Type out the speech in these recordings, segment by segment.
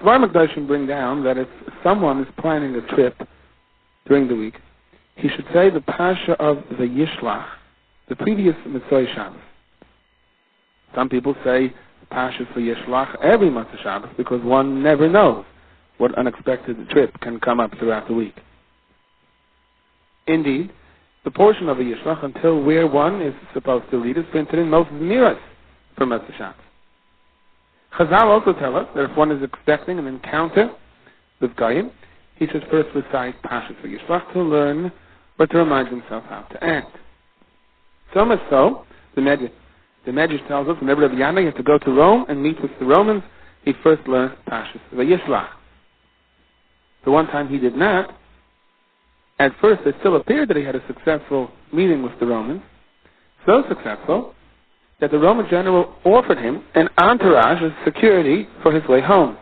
Svar Makdashim bring down that if someone is planning a trip during the week, he should say the Pasha of the Yishlach, the previous Mitzvah Shabbos. Some people say the Pasha for Yishlach every month of Shabbos because one never knows what unexpected trip can come up throughout the week. Indeed, the portion of the Yishlach until where one is supposed to read is printed in most Miras for Mitzvah Shabbos. Chazal also tell us that if one is expecting an encounter with Goyim, he should first recite Pasha for Yishlach to learn or to remind himself how to act. So much so, the Medrash tells us whenever Rabbi Yanai had to go to Rome and meet with the Romans, he first learned Pasha for Yishlach. The one time he did not, at first it still appeared that he had a successful meeting with the Romans, so successful that the Roman general offered him an entourage as security for his way home.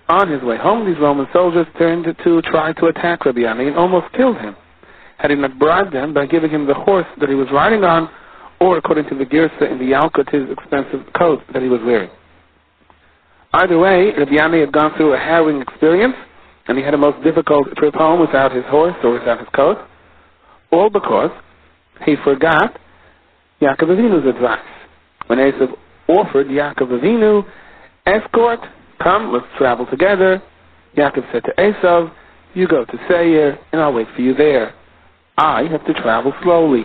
On his way home, these Roman soldiers turned to try to attack Rabbi Yanai and almost killed him, had he not bribed them by giving him the horse that he was riding on, or according to the Girsa in the Yalkut, his expensive coat that he was wearing. Either way, Rabbi Yanai had gone through a harrowing experience, and he had a most difficult trip home without his horse or without his coat, all because he forgot Yaakov Avinu's advice. When Esav offered Yaakov Avinu, escort, come, let's travel together, Yaakov said to Esav, you go to Seir, and I'll wait for you there. I have to travel slowly.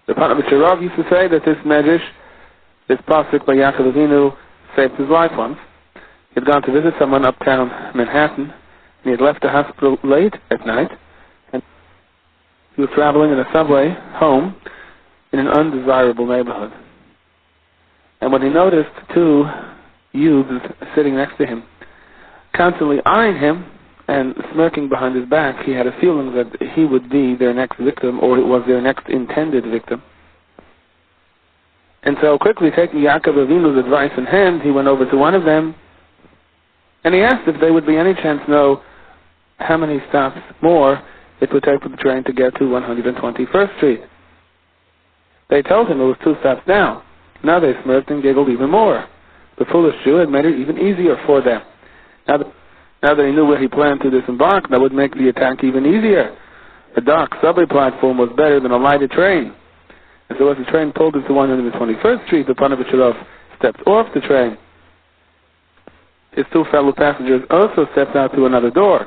The Panav Shirav used to say that this Medrash, this pasuk by Yaakov Avinu, saved his life once. He had gone to visit someone uptown Manhattan, and he had left the hospital late at night, and he was traveling in a subway home in an undesirable neighborhood. And when he noticed two youths sitting next to him, constantly eyeing him and smirking behind his back, he had a feeling that he would be their next victim, or it was their next intended victim. And so quickly taking Yaakov Avinu's advice in hand, he went over to one of them, and he asked if there would be any chance to know how many stops more it would take for the train to get to 121st Street. They told him it was 2 stops down. Now they smirked and giggled even more. The foolish Jew had made it even easier for them. Now that he knew where he planned to disembark, that would make the attack even easier. A dark subway platform was better than a lighted train. And so as the train pulled into 121st Street, the Panovich stepped off the train. His 2 fellow passengers also stepped out to another door.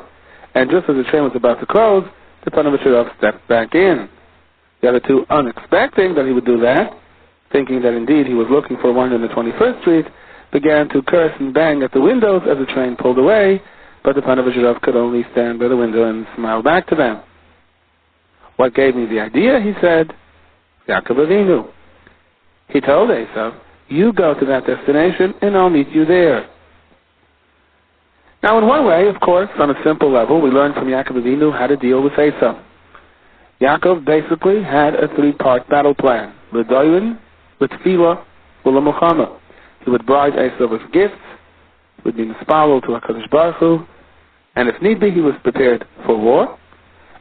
And just as the train was about to close, the Panovich stepped back in. The other 2, unexpecting that he would do that, thinking that indeed he was looking for 121st Street, began to curse and bang at the windows as the train pulled away, but the Panovich could only stand by the window and smile back to them. What gave me the idea, he said, Yaakov Avinu. He told Esav, you go to that destination and I'll meet you there. Now in one way, of course, on a simple level, we learned from Yaakov Avinu how to deal with Esav. Yaakov basically had a 3-part battle plan. L'doyin, l'tefila, u'lamulchama. He would bribe Esav with gifts, would be mispalel to HaKadosh Baruch Hu, and if need be, he was prepared for war.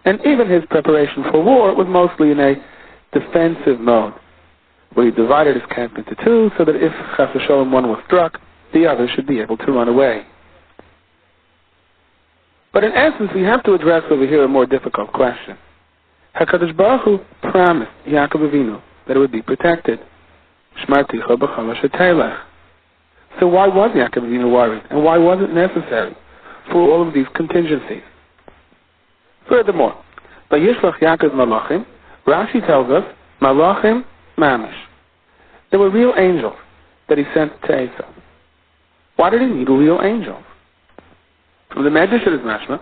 And even his preparation for war was mostly in a defensive mode, where he divided his camp into 2 so that if Chas v'Sholom one was struck, the other should be able to run away. But in essence, we have to address over here a more difficult question. HaKadosh Baruch Hu promised Yaakov Avinu that it would be protected. Shmarticha b'chol asher teilech. So why was Yaakov Avinu worried? And why was it necessary for all of these contingencies? Furthermore, by Yishlach Yaakov Malachim, Rashi tells us, Malachim Mamish. There were real angels that he sent to Esav. Why did he need real angels? From the Medrash it is mashma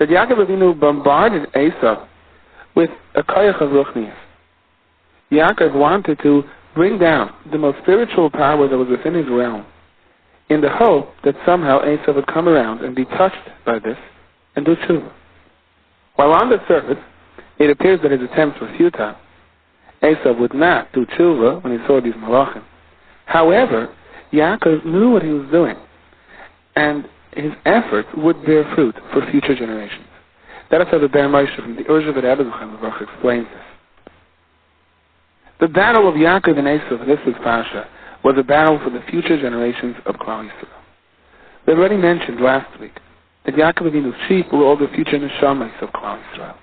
that Yaakov Avinu bombarded Esav with a koyach of ruchnius. Yaakov wanted to bring down the most spiritual power that was within his realm, in the hope that somehow Esav would come around and be touched by this and do tshuva. While on the surface, it appears that his attempts were futile. Esav would not do tshuva when he saw these malachim. However, Yaakov knew what he was doing, and his efforts would bear fruit for future generations. That is how the Ber Moshe from the Urza V'Rebbe explains this. The battle of Yaakov and Esav, this was Pasha, was a battle for the future generations of Klal Yisrael. We already mentioned last week that Yaakov Avinu's sheep were all the future neshamas of Klal Yisrael.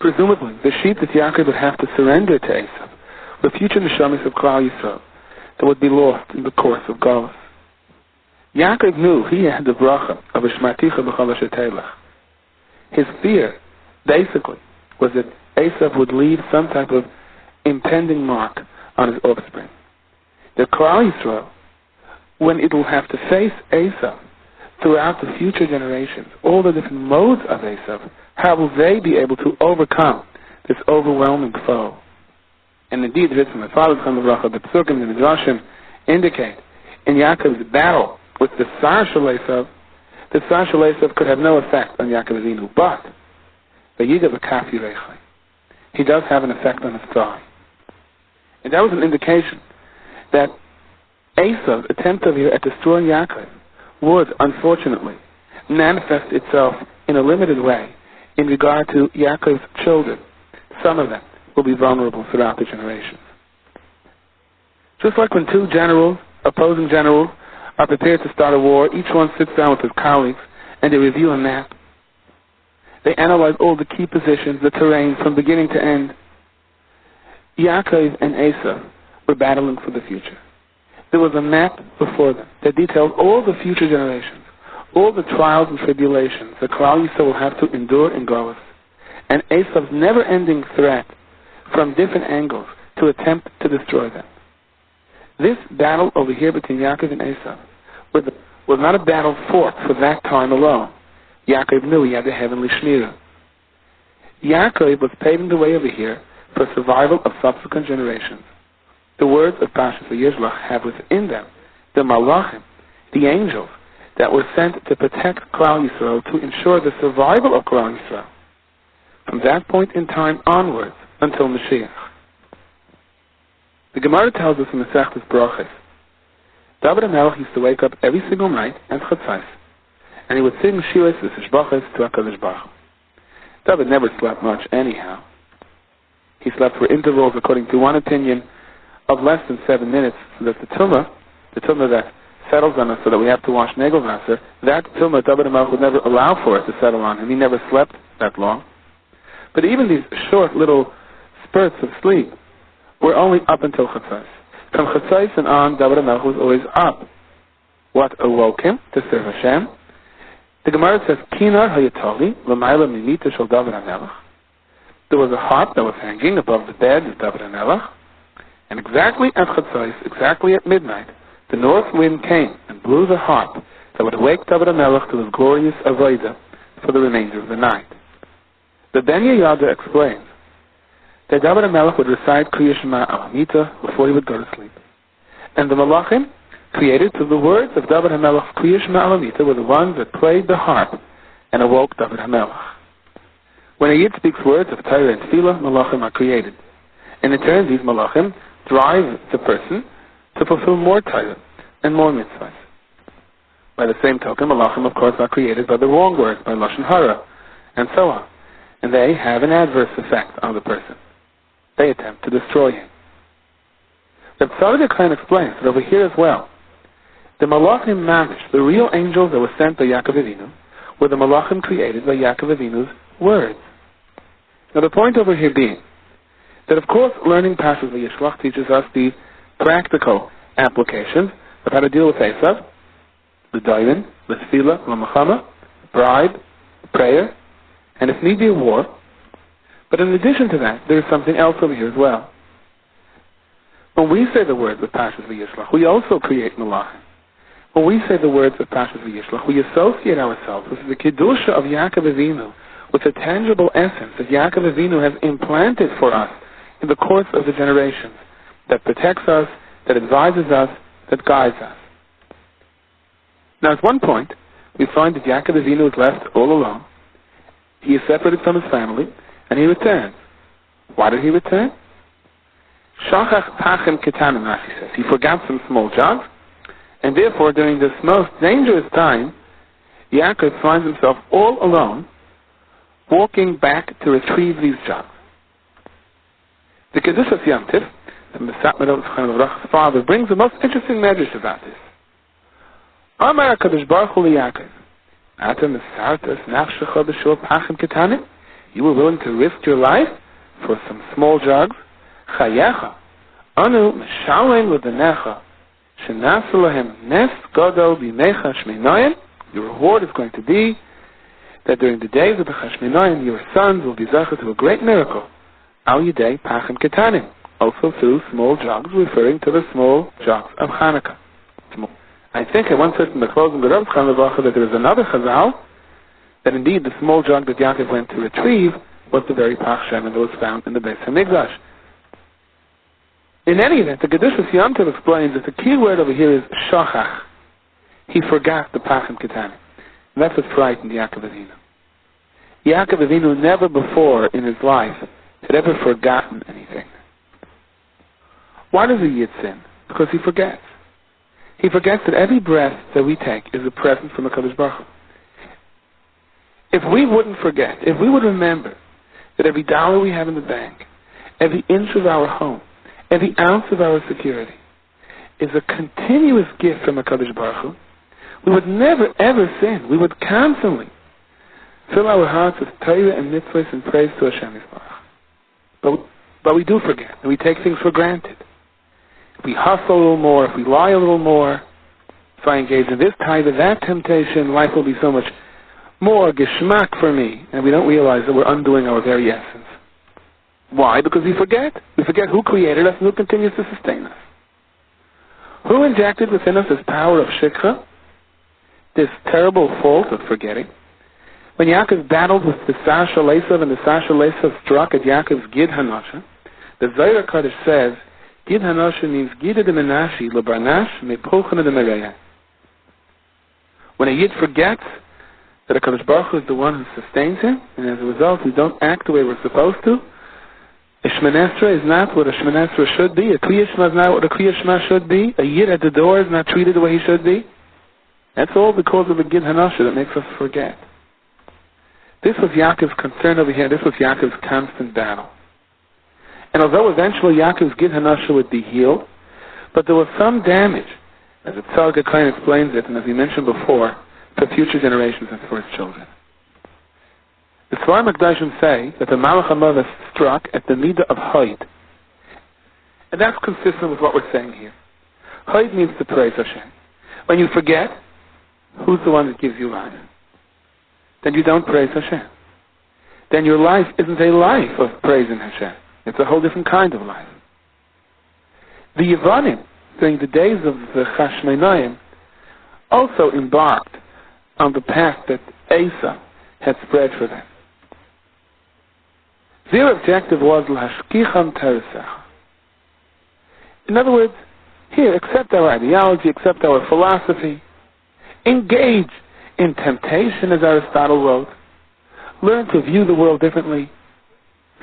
Presumably, the sheep that Yaakov would have to surrender to Esav were future neshamas of Klal Yisrael that would be lost in the course of Galus. Yaakov knew he had the bracha of Ishmarticha b'chol asher teilach. His fear, basically, was that Esav would leave some type of impending mark on his offspring. That Klal Yisrael, when it will have to face Esav throughout the future generations, all the different modes of Esav, how will they be able to overcome this overwhelming foe? And indeed, the from my father's from the bracha, the Psukim and the Midrashim indicate in Yaakov's battle with the Sar Shel Esav, the Sar Shel Esav could have no effect on Yaakov Avinu, but the Yigav Akaf Yirechai, he does have an effect on his thigh. And that was an indication that Esav's attempt over here at destroying Yaakov would, unfortunately, manifest itself in a limited way in regard to Yaakov's children. Some of them will be vulnerable throughout the generations. Just like when two opposing generals, are prepared to start a war, each one sits down with his colleagues and they review a map. They analyze all the key positions, the terrain, from beginning to end. Yaakov and Esav were battling for the future. There was a map before them that detailed all the future generations, all the trials and tribulations that Klal Yisrael will have to endure in Galus, and Esav's never-ending threat from different angles to attempt to destroy them. This battle over here between Yaakov and Esav was not a battle fought for that time alone. Yaakov knew he had the heavenly shmirah. Yaakov was paving the way over here for survival of subsequent generations. The words of Parshas vayishach have within them the malachim, the angels, that were sent to protect Klal Yisrael, to ensure the survival of Klal Yisrael from that point in time onwards until Mashiach. The Gemara tells us in the Masechtas Brachos, David HaMelech used to wake up every single night at Chatzos, and he would sing shiras v'tishbachos to HaKadosh Baruch Hu. David never slept much anyhow. He slept for intervals, according to one opinion, of less than 7 minutes, so that the tumah that settles on us so that we have to wash Negelwasser, that tumah David HaMelech would never allow for it to settle on him. He never slept that long. But even these short little spurts of sleep were only up until Chatzos. From Chatzos and on, David HaMelech was always up. What awoke him to serve Hashem? The Gemara says, Kinar hayatoli l'mayla mimita shel David HaMelech. There was a harp that was hanging above the bed of David HaMelech, and exactly at Chatzos, exactly at midnight, the north wind came and blew the harp that would wake David HaMelech to his glorious avodah for the remainder of the night. The Ben Yehoyada explains that David HaMelech would recite Kriya Shema Alamita before he would go to sleep. And the Malachim, created to the words of David HaMelech's Kriya Shema Alamita, were the ones that played the harp and awoke David HaMelech. When a Yid speaks words of Torah and Tefillah, Malachim are created. And in turn, these Malachim drive the person to fulfill more Torah and more mitzvahs. By the same token, Malachim, of course, are created by the wrong words, by Lashon Hara, and so on. And they have an adverse effect on the person. They attempt to destroy him. The Tzaddik Chaim explains that over here as well, the Malachim Mamish, the real angels that were sent by Yaakov Avinu, were the Malachim created by Yaakov Avinu's words. Now the point over here being that, of course, learning Parshas vayishach teaches us the practical applications of how to deal with Esav, the Dayan, the Tefillah, the Mechama, bribe, prayer, and if need be a war. But in addition to that, there is something else over here as well. When we say the words of Parshas vayishach, we also create Malachim. When we say the words of Parshas vayishach, we associate ourselves with the Kedusha of Yaakov Avinu, with the tangible essence that Yaakov Avinu has implanted for us in the course of the generations, that protects us, that advises us, that guides us. Now at one point, we find that Yaakov Avinu is left all alone. He is separated from his family, and he returns. Why did he return? Shachach pachem ketanim, Rashi says. He forgot some small jobs, and therefore during this most dangerous time, Yaakov finds himself all alone, walking back to retrieve these jobs. The Kedushas Yom Tif, from the Satmar of Chaim Avrach's father, brings the most interesting medrash about this. Amar HaKadosh Baruch Hu Yaakov, Ata Mesartas Nafshecha B'Shul Pachim Ketanim. You were willing to risk your life for some small jugs. Chayecha Anu Meshalem L'Danecha Shenasu Lahem Nes Gadol B'Yimecha Shmeinoyim. Your reward is going to be that during the days of the Chashmonaim, your sons will be zecher to a great miracle. Al Yidei Pachim Ketanim, also through small jugs, referring to the small jugs of Hanukkah. I think I once heard from the closing of Rav Chaim Levacha that there is another Chazal that indeed the small jug that Yaakov went to retrieve was the very Pach Shemen that was found in the Beis HaMikdash. In any event, the Gedushas Yom Tov explains that the key word over here is shachach. He forgot the Pachim Ketanim. And that's what frightened Yaakov Avinu. Yaakov Avinu never before in his life had ever forgotten anything. Why does a Yid sin? Because he forgets. He forgets that every breath that we take is a present from HaKadosh Baruch Hu. If we wouldn't forget, if we would remember that every dollar we have in the bank, every inch of our home, every ounce of our security is a continuous gift from HaKadosh Baruch Hu, we would never ever sin. We would constantly fill our hearts with Torah and mitzvahs and praise to Hashem Yisbarach. But we do forget, and we take things for granted. If we hustle a little more, if we lie a little more, if I engage in this type of that temptation, life will be so much more geschmack for me, and we don't realize that we're undoing our very essence. Why? Because we forget. We forget who created us and who continues to sustain us. Who injected within us this power of shikha, this terrible fault of forgetting? When Yaakov battled with the Sasha Lesav and the Sasha Lesav struck at Yaakov's Gid Hanasha, the Zohar Kodesh says, Gid Hanasha means Gida de Menashi, Lebarnash, Mepulchana de Mereya. When a Yid forgets that HaKadosh Baruch Hu is the one who sustains him, and as a result we don't act the way we're supposed to, a Shemon Esrei is not what a Shemon Esrei should be, a Kriya Shema is not what a Kriya Shema should be, a Yid at the door is not treated the way he should be. That's all because of the Gid Hanasha that makes us forget. This was Yaakov's concern over here. This was Yaakov's constant battle. And although eventually Yaakov's Gid Hanasha would be healed, but there was some damage, as the Tzar Geklein explains it, and as we mentioned before, for future generations and for his children. The Svar Makdashim say that the Malach HaMavah struck at the Midah of Hoid. And that's consistent with what we're saying here. Hoid means to praise Hashem. When you forget, who's the one that gives you life? Then you don't praise Hashem. Then your life isn't a life of praising Hashem. It's a whole different kind of life. The Yevanim, during the days of the Chashmonaim, also embarked on the path that Asa had spread for them. Their objective was L'hashkicham teresach. In other words, here, accept our ideology, accept our philosophy, engage in temptation, as Aristotle wrote. Learn to view the world differently.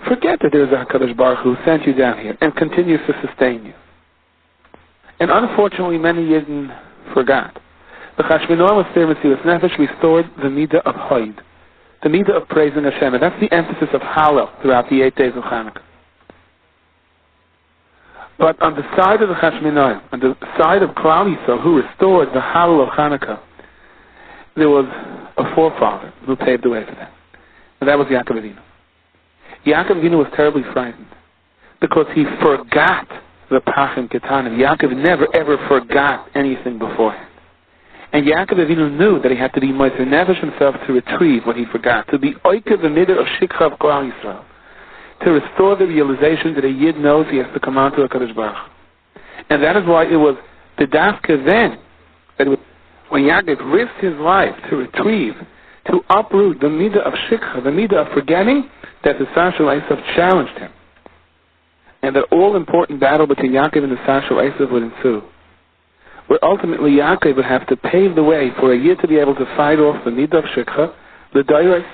Forget that there is a HaKadosh Baruch Hu who sent you down here and continues to sustain you. And unfortunately, many Yidden forgot. The Chashmonaim was there, Mesilas Nefesh, restored the Midah of Hoid, the Midah of praising Hashem. And that's the emphasis of Hallel throughout the 8 days of Hanukkah. But on the side of the Chashmonaim, on the side of Klal Yisrael, who restored the Hallel of Hanukkah, there was a forefather who paved the way for them. And that was Yaakov Avinu. Yaakov Avinu was terribly frightened because he forgot the Pachim Ketanim. Yaakov never ever forgot anything beforehand. And Yaakov Avinu knew that he had to be Moser Nefesh himself to retrieve what he forgot, to be Oikev the Midah of Shikha of Klal Yisrael, to restore the realization that a Yid knows he has to come on to HaKadosh Baruch Hu. And that is why it was the Dafka then, that it was when Yaakov risked his life to retrieve, to uproot the Midah of Shikha, the Midah of forgetting, that the Sashal Esav challenged him. And that all-important battle between Yaakov and the Sashal Esav would ensue, where ultimately Yaakov would have to pave the way for a Yid to be able to fight off the Midah of Shikha, the Dairos.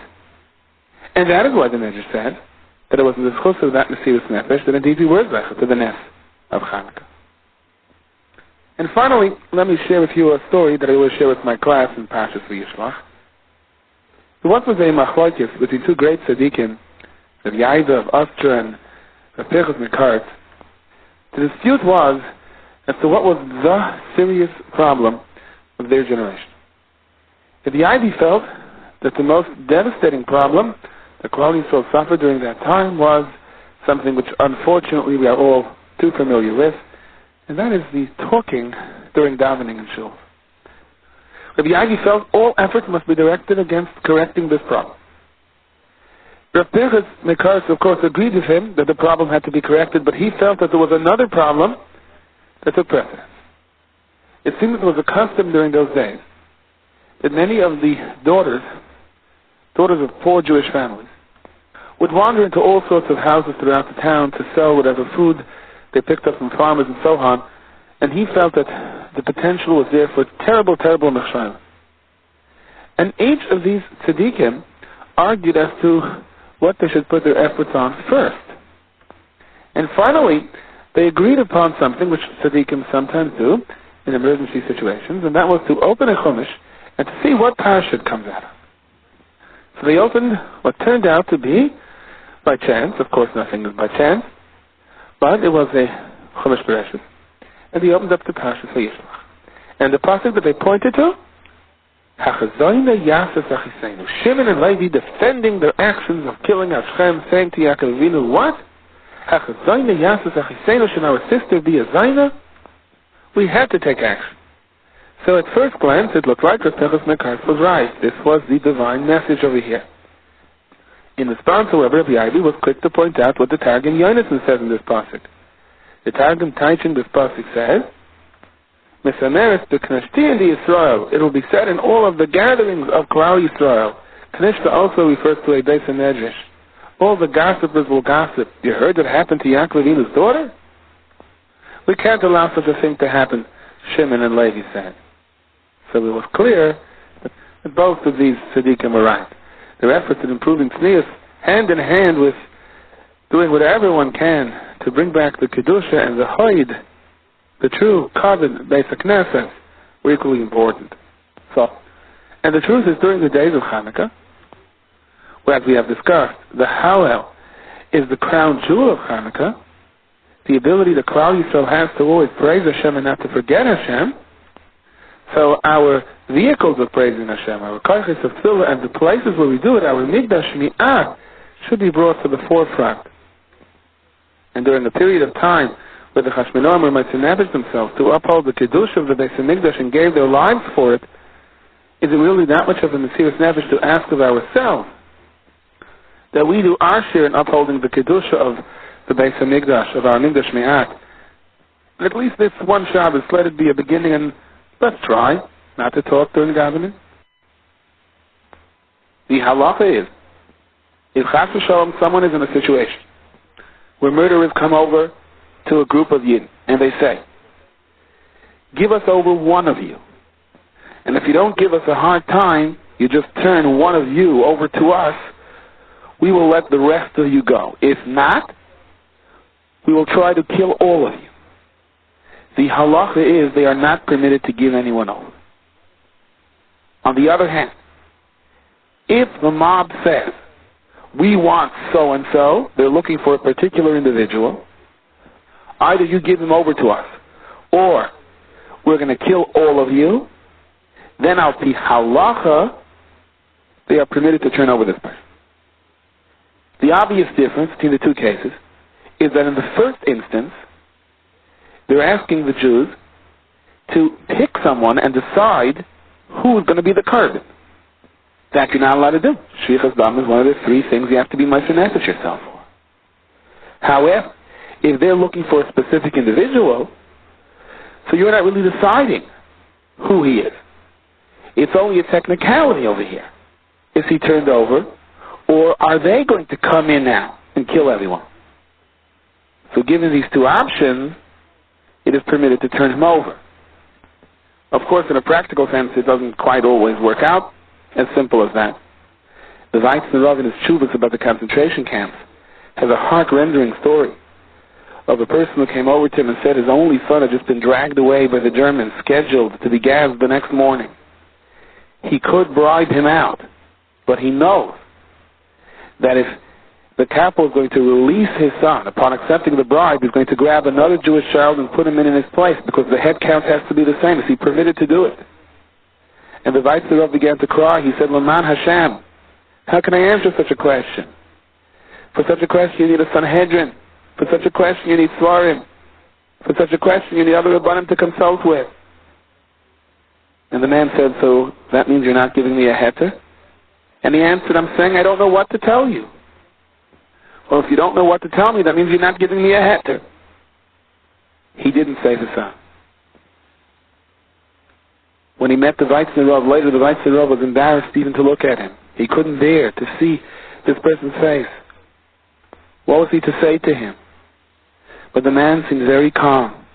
And that is why the Medrash said that it was in the schus of that Mesilas Nefesh that indeed we were zecher to the Nes of Hanukkah. And finally, let me share with you a story that I always share with my class in Pashas vayishach. There once was a machlokes between two great tzaddikim, the Yaida of Austria and the Pinchas Mikart. The dispute was as to what was the serious problem of their generation. The Ivy felt that the most devastating problem that Klal Yisrael suffered during that time was something which unfortunately we are all too familiar with, and that is the talking during davening and shul. Rabbi Ivy felt all efforts must be directed against correcting this problem. Rav Pinchas Mekaris, of course, agreed with him that the problem had to be corrected, but he felt that there was another problem that took precedence. It seemed that it was a custom during those days that many of the daughters of poor Jewish families, would wander into all sorts of houses throughout the town to sell whatever food they picked up from farmers and so on, and he felt that the potential was there for terrible, terrible mechshayim. And each of these tzaddikim argued as to what they should put their efforts on first. And finally, they agreed upon something which tzaddikim sometimes do in emergency situations, and that was to open a chumash and to see what parashat comes out of. So they opened what turned out to be, by chance, of course nothing is by chance, but it was a chumash parashat, and they opened up the parashat vayishach. And the pasuk that they pointed to, Shimon and Levi defending their actions of killing Hashem, saying to Yaakov Avinu, what? Should our sister be a Zaina? We had to take action. So at first glance, it looked like Rav Pinchas Mekaris was right. This was the divine message over here. In response, however, Rabbi Ivy was quick to point out what the Targum Yonason says in this pasuk. The Targum Taichin, this pasuk says, Mesameres b'knashti in the Yisrael. It will be said in all of the gatherings of Klal Yisrael. Knishta also refers to a Beis HaMedrash. All the gossipers will gossip. You heard what happened to Yaakov Avinu's daughter? We can't allow such a thing to happen, Shimon and Levi said. So it was clear that both of these tzaddikim were right. Their efforts at improving tznius, hand in hand with doing whatever one can to bring back the kedusha and the hoid, the true kavod Beis HaKnesset, were equally important. And the truth is, during the days of Hanukkah, where, as we have discussed, the Hallel is the crown jewel of Hanukkah, the ability that Klal Yisrael has to always praise Hashem and not to forget Hashem. So our vehicles of praising Hashem, our koiches of tefillah, and the places where we do it, our migdash mi'at, should be brought to the forefront. And during a period of time where the Hashmonaim were mitzvah themselves to uphold the kedusha of the Beis HaMikdash and gave their lives for it, is it really that much of a mesiras nefesh to ask of ourselves that we do our share in upholding the kedusha of the Beis HaMikdash, of our migdash mi'at? And at least this one Shabbos, let it be a beginning, and let's try not to talk during davening. The halacha is, if chas v'shalom someone is in a situation where murderers come over to a group of Yidden and they say, give us over one of you. And if you don't give us a hard time, you just turn one of you over to us, we will let the rest of you go. If not, we will try to kill all of you. The halacha is they are not permitted to give anyone over. On the other hand, if the mob says, we want so-and-so, they're looking for a particular individual, either you give him over to us, or we're going to kill all of you, then al pi halacha, they are permitted to turn over this person. The obvious difference between the two cases is that in the first instance, they're asking the Jews to pick someone and decide who's going to be the korban. That you're not allowed to do. Shvichas dam is one of the three things you have to be meiser yourself for. However, if they're looking for a specific individual, so you're not really deciding who he is. It's only a technicality over here. Is he turned over, or are they going to come in now and kill everyone? So given these two options, it is permitted to turn him over. Of course, in a practical sense, it doesn't quite always work out as simple as that. The Weizner Rav in his Chuvas about the concentration camps has a heart-rendering story of a person who came over to him and said his only son had just been dragged away by the Germans, scheduled to be gassed the next morning. He could bribe him out, but he knows that if the capo is going to release his son, upon accepting the bribe, he's going to grab another Jewish child and put him in his place, because the head count has to be the same. Is he permitted to do it? And the vayishach began to cry. He said, Laman Hashem, how can I answer such a question? For such a question you need a Sanhedrin. For such a question you need Svarim. For such a question you need other Rabbanim to consult with. And the man said, so that means you're not giving me a heter? And he answered, I'm saying I don't know what to tell you. Well, if you don't know what to tell me, that means you're not giving me a heter. He didn't say the son. When he met the vayishach later, the vayishach was embarrassed even to look at him. He couldn't dare to see this person's face. What was he to say to him? But the man seemed very calm.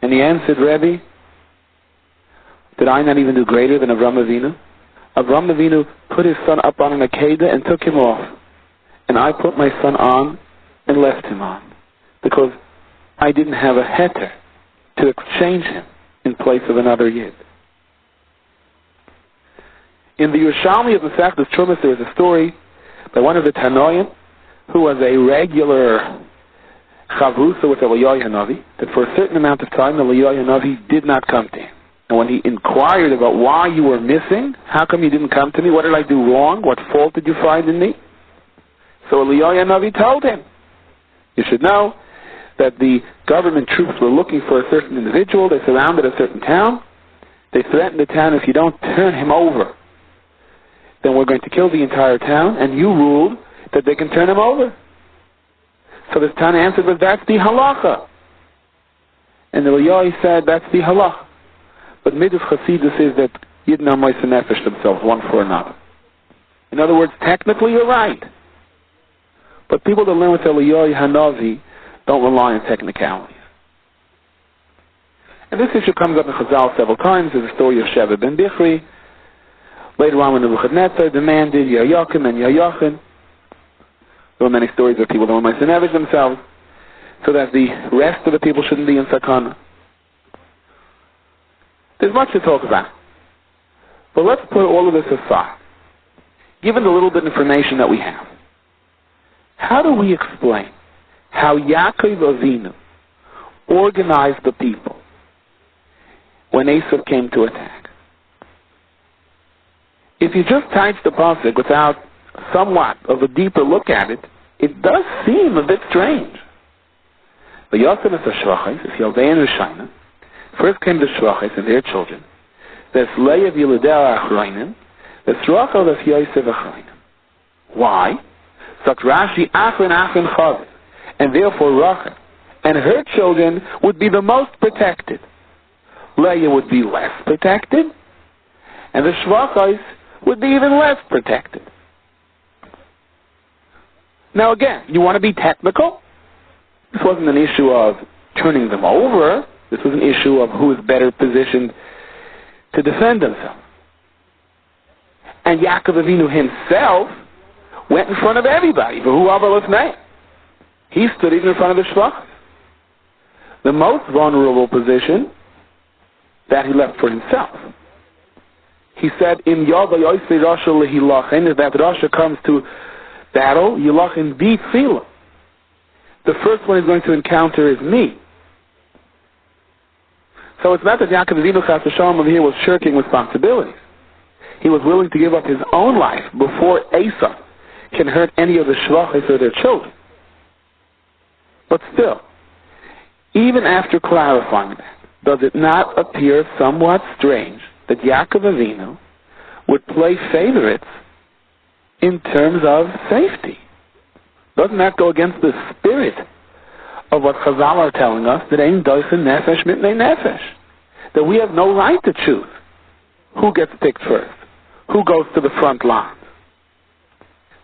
And he answered, Rebbe, did I not even do greater than Avram Avinu? Avram Avinu put his son up on an Akedah and took him off. And I put my son on and left him on. Because I didn't have a heter to exchange him in place of another Yid. In the Yerushalmi of Masechtas Trumas, there is a story by one of the Tanoim who was a regular chavrusa with Eliyahu Hanavi, that for a certain amount of time Eliyahu Hanavi did not come to him. And when he inquired about why you were missing, how come you didn't come to me, what did I do wrong, what fault did you find in me? So Eliyahu Hanavi told him, you should know that the government troops were looking for a certain individual. They surrounded a certain town. They threatened the town, if you don't turn him over, then we're going to kill the entire town, and you ruled that they can turn him over. So this town answered, but that's the halacha. And the Eliyahu said, that's the halacha. But Midas Chasidus is that Yidden are moise nefesh themselves, one for another. In other words, technically you're right. But people that learn with Eliyahu Hanavi don't rely on technicalities. And this issue comes up in Chazal several times. There's a story of Sheva ben Bichri. Later on when Nebuchadnezzar demanded Yayakim and Yayachin. There were many stories of people that were moise nefesh themselves, so that the rest of the people shouldn't be in sakana. There's much to talk about. But let's put all of this aside. Given the little bit of information that we have, how do we explain how Yaakov Avinu organized the people when Esau came to attack? If you just touch the pasuk without somewhat of a deeper look at it, it does seem a bit strange. But Yosef is a shvachis, is Yaldei and Rishayna. First came the shvachis and their children. There's Leah Yilidei Achrayim. There's Rachel, there's Yosef Achrayim. Why? Such Rashi, Achron Chav. And therefore Rachel and her children would be the most protected. Leah would be less protected. And the shvachis would be even less protected. Now again, you want to be technical? This wasn't an issue of turning them over. This was an issue of who is better positioned to defend himself. And Yaakov Avinu himself went in front of everybody. He stood even in front of the shvachos. The most vulnerable position that he left for himself. He said, "Im Yada Yosef Rasha lehilachin," if that Rasha comes to battle, Yilachin bi tefillah. The first one he's going to encounter is me. So it's not that Yaakov Avinu Chas v'Shalom over here was shirking responsibilities. He was willing to give up his own life before Esau can hurt any of the shvachos or their children. But still, even after clarifying that, does it not appear somewhat strange that Yaakov Avinu would play favorites in terms of safety? Doesn't that go against the spirit of what Chazal are telling us, that ein doichen nefesh mitnei nefesh, that we have no right to choose who gets picked first, who goes to the front line?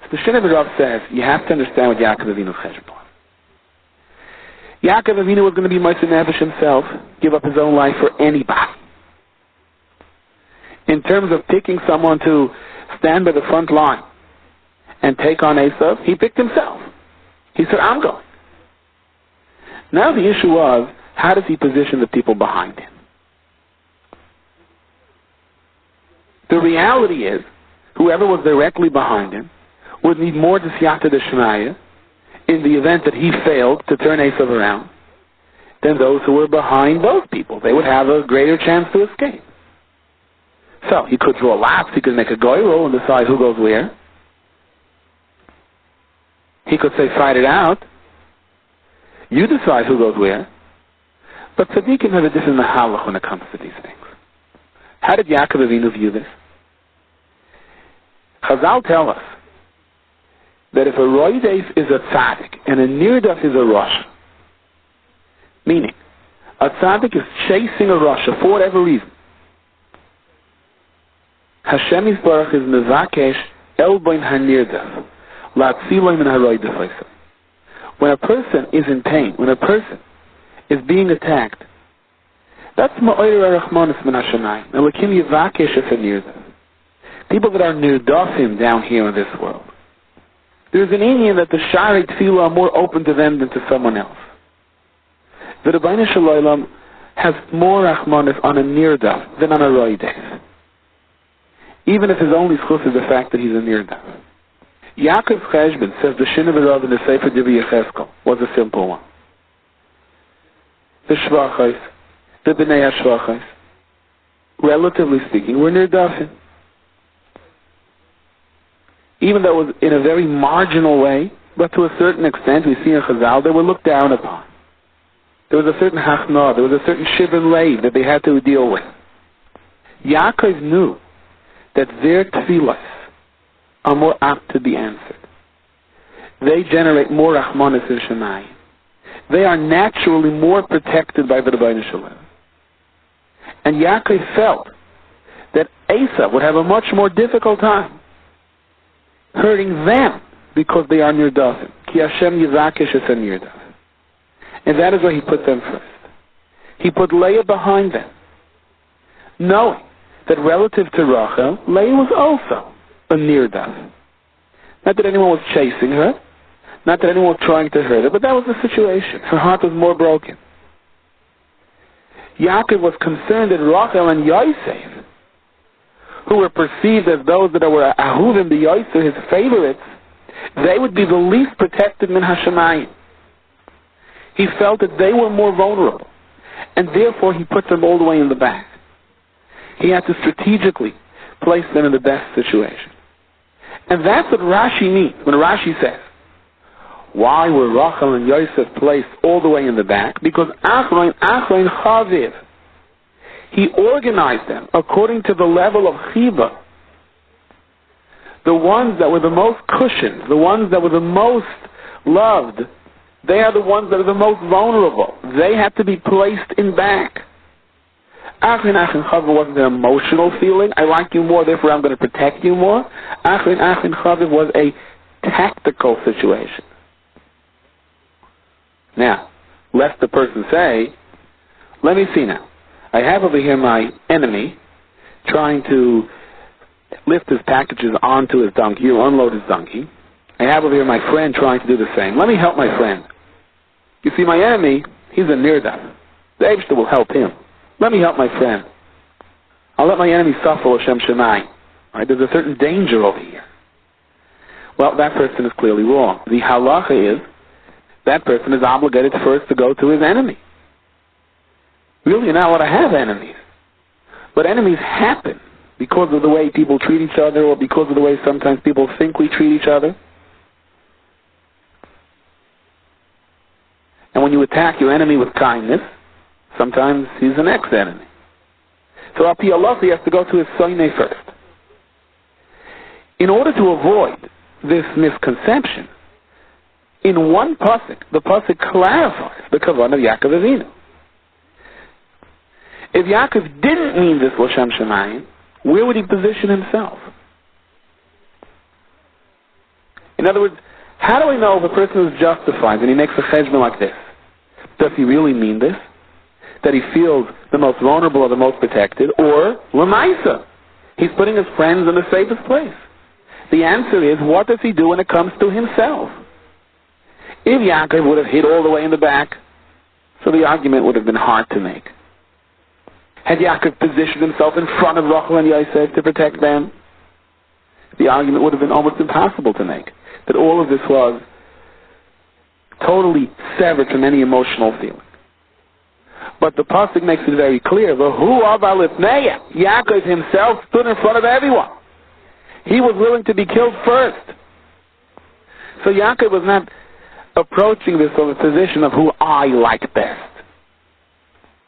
So the Shinei Rav says you have to understand what Yaakov Avinu's cheshbon was. Yaakov Avinu was going to be moise nefesh himself, give up his own life for anybody. In terms of picking someone to stand by the front line and take on Esau, he picked himself. He said, I'm going. Now the issue was, how does he position the people behind him? The reality is, whoever was directly behind him would need more d'siyata d'shmaya in the event that he failed to turn Esau around than those who were behind those people. They would have a greater chance to escape. So he could draw lots, he could make a goyrol and decide who goes where. He could say, fight it out. You decide who goes where. But tzaddikim have a different mahalach when it comes to these things. How did Yaakov Avinu view this? Chazal tell us that if a roideis is a tzaddik and a nirdaf is a rasha, meaning a tzaddik is chasing a rasha for whatever reason, Hashem Yisbarach is mevakesh elboin hanirdaf latziloim min haroidaf. When a person is in pain, when a person is being attacked, that's ma'oyer arachmanis min hashamayim. Elokim yivakesh es hanirdaf. People that are nirdafim down here in this world, there's an Indian that the Shari Tefillah are more open to them than to someone else. The Rebbeinu Shalom has more Rachmanis on a nirdaf than on a roideis, even if his only schus is the fact that he's a nirdaf. Yaakov's cheshbon, says the Shin of Rav in the Sefer Divrei Yecheskel, was a simple one. The Shvachos, the Bnei HaShvachos, relatively speaking, were nirdafim. Even though it was in a very marginal way, but to a certain extent, we see in Chazal, they were looked down upon. There was a certain hachnah, there was a certain shivin leiv that they had to deal with. Yaakov knew that their tefillas are more apt to be answered. They generate more rachmanis in Shemayim. They are naturally more protected by the Rebbeinu Shalom. And Yaakov felt that Esav would have a much more difficult time hurting them because they are nirdafim. Ki Hashem yivakesh es nirdaf. And that is why he put them first. He put Leah behind them, knowing that relative to Rachel, Leah was also a nirdaf. Not that anyone was chasing her, not that anyone was trying to hurt her, but that was the situation. Her heart was more broken. Yaakov was concerned that Rachel and Yosef, who were perceived as those that were ahuvim the Yosef, his favorites, they would be the least protected min hashamayim. He felt that they were more vulnerable, and therefore he put them all the way in the back. He had to strategically place them in the best situation. And that's what Rashi means when Rashi says, why were Rachel and Yosef placed all the way in the back? Because Achron Chaviv, he organized them according to the level of chiba. The ones that were the most cushioned, the ones that were the most loved, they are the ones that are the most vulnerable. They had to be placed in back. Achron Chaviv wasn't an emotional feeling. I like you more, therefore I'm going to protect you more. Achron Chaviv was a tactical situation. Now, lest the person say, let me see now. I have over here my enemy trying to lift his packages onto his donkey or unload his donkey. I have over here my friend trying to do the same. Let me help my friend. You see, my enemy, he's a nirdaf. The Eibshter will help him. Let me help my friend. I'll let my enemy suffer Hashem Shemai. Right? There's a certain danger over here. Well, that person is clearly wrong. The halacha is that person is obligated first to go to his enemy. Really, you're not allowed to have enemies. But enemies happen because of the way people treat each other or because of the way sometimes people think we treat each other. And when you attack your enemy with kindness, sometimes he's an ex-enemy. So Al Pi Allah, he has to go to his soine first. In order to avoid this misconception, in one pasuk, the pasuk clarifies the kavanah of Yaakov Avinu. If Yaakov didn't mean this l'shem shemayim, where would he position himself? In other words, how do we know if a person is justified when he makes a cheshbon like this? Does he really mean this? That he feels the most vulnerable or the most protected? Or, l'maisa, he's putting his friends in the safest place? The answer is, what does he do when it comes to himself? If Yaakov would have hid all the way in the back, so the argument would have been hard to make. Had Yaakov positioned himself in front of Rachel and Yosef to protect them, the argument would have been almost impossible to make. That all of this was totally severed from any emotional feeling. But the pasuk makes it very clear. V'hu ava lifneya. Yaakov himself stood in front of everyone. He was willing to be killed first. So Yaakov was not approaching this from a position of who I like best,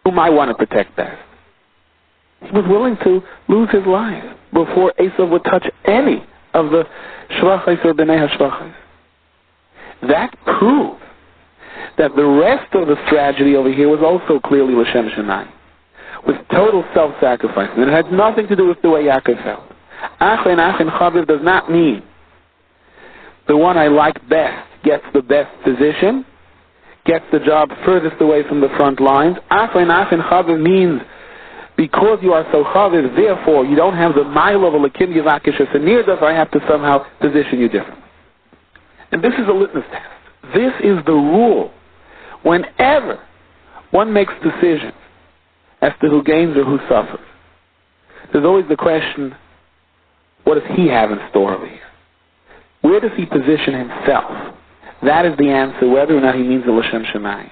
whom I want to protect best. He was willing to lose his life before Esau would touch any of the shvachos or b'nei hashvachos. That proves that the rest of the tragedy over here was also clearly l'shem shemayim, with total self-sacrifice. And it had nothing to do with the way Yaakov felt. Achin chaviv does not mean the one I like best gets the best position, gets the job furthest away from the front lines. Achin chaviv means because you are so chaviv, therefore you don't have the mile of a lekim yivakish as near does, I have to somehow position you differently. And this is a litmus test. This is the rule. Whenever one makes decisions as to who gains or who suffers, there's always the question, what does he have in store over here? Where does he position himself? That is the answer, whether or not he means the L'Shem Shemayim.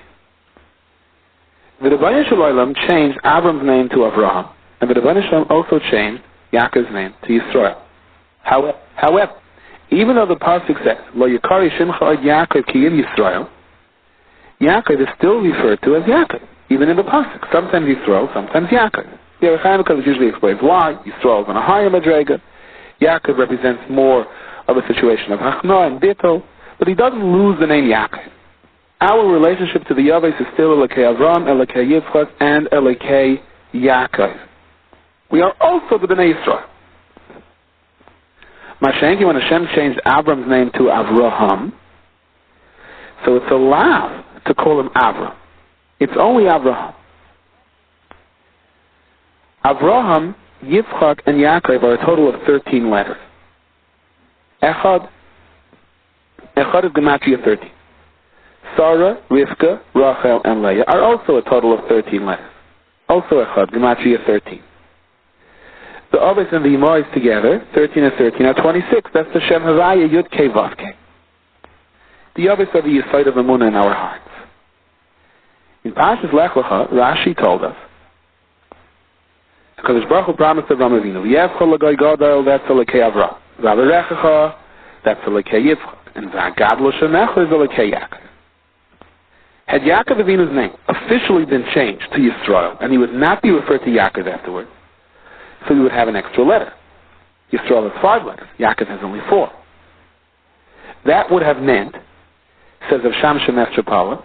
The Rebbeinu Shalom changed Avram's name to Avraham, and the Rebbeinu Shalom also changed Yaakov's name to Yisrael. However, even though the pasuk says, Lo Yikari Shimcha Od Yaakov Ki Im Yisrael, Yaakov is still referred to as Yaakov, even in the pasuk. Sometimes Yisrael, sometimes Yaakov. The Yeruchayim usually explains why. Yisrael is on a higher madrega. Yaakov represents more of a situation of Hachna and Bittul, but he doesn't lose the name Yaakov. Our relationship to the Yavis is still Elokei Avram, Elokei Yitzchak, and Elokei Yaakov. We are also the Bnei Yisrael. Mashenki, when Hashem changed Avram's name to Avraham, so it's allowed to call him Avram. It's only Avraham. Avraham, Yitzchak, and Yaakov are a total of 13 letters. Echad is Gematria 13. Sarah, Rivka, Rachel, and Leah are also a total of 13 letters. Also Echad, Gematria 13. The Ovis and the Yimois together, 13 and 13, are 26. That's the Shem Havaya Yud Kei Vav Kei. The Ovis are the Yesod of Emunah in our hearts. In Parshas Lech Lecha, Rashi told us, HaKadosh Baruch Hu promised Avraham Avinu, V'yevcha l'goy gadol, that's Elokei Avraham. V'averechecha, that's Elokei Yitzchak. And V'agadlo shemecha is Elokei Yaakov. Had Yaakov Avinu's name officially been changed to Yisrael, and he would not be referred to Yaakov afterwards, so we would have an extra letter. Yisrael has 5 letters. Yaakov has only 4. That would have meant, says of Sham Shemesh Chapala,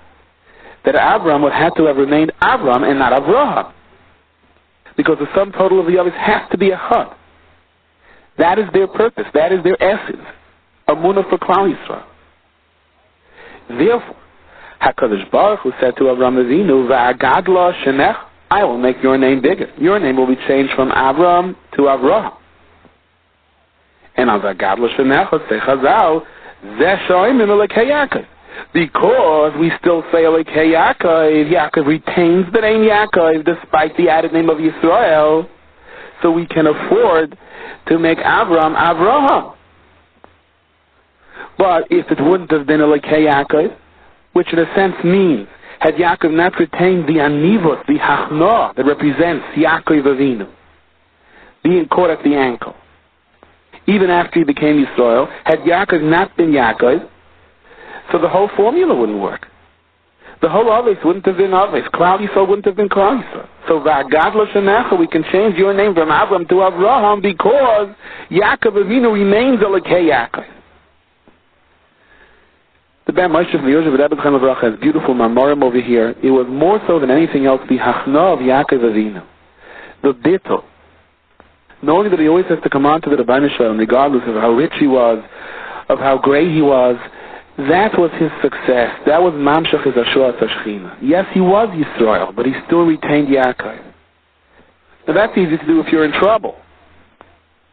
that Avram would have to have remained Avram and not Avraham, because the sum total of the others has to be a chad. That is their purpose. That is their essence. Amunah for Klal Yisrael. Therefore, HaKadosh Baruch Hu said to Avram Avinu, V'agadla Shemech, I will make your name bigger. Your name will be changed from Avram to Avraham. And on V'agadla Shemech, say Chazal, Zeh Shoim Im Elokei Yaakov. Because we still say Elokei Yaakov, Yaakov retains the name Yaakov despite the added name of Yisrael, so we can afford to make Avram Avraham. But if it wouldn't have been Elokei Yaakov, which in a sense means, had Yaakov not retained the anivot, the hachna that represents Yaakov Avinu, being caught at the ankle, even after he became Yisrael, had Yaakov not been Yaakov, so the whole formula wouldn't work. The whole Aves wouldn't have been Aves. Klal Yisrael wouldn't have been Klal Yisrael. So V'agadla Shemecha, we can change your name from Avram to Avraham because Yaakov Avinu remains Elokei Yaakov. The Ben Moshe of Yosef Rebbe Chaim Avracha has beautiful memorim over here. It was more so than anything else the hachna of Yaakov Avinu, the bittul. Knowing that he always has to come on to the Rebbeinu Shalom, regardless of how rich he was, of how great he was. That was his success. That was Mamshach his Ashuras Hashchina. Yes, he was Yisrael, but he still retained Yaakov. Now that's easy to do if you're in trouble.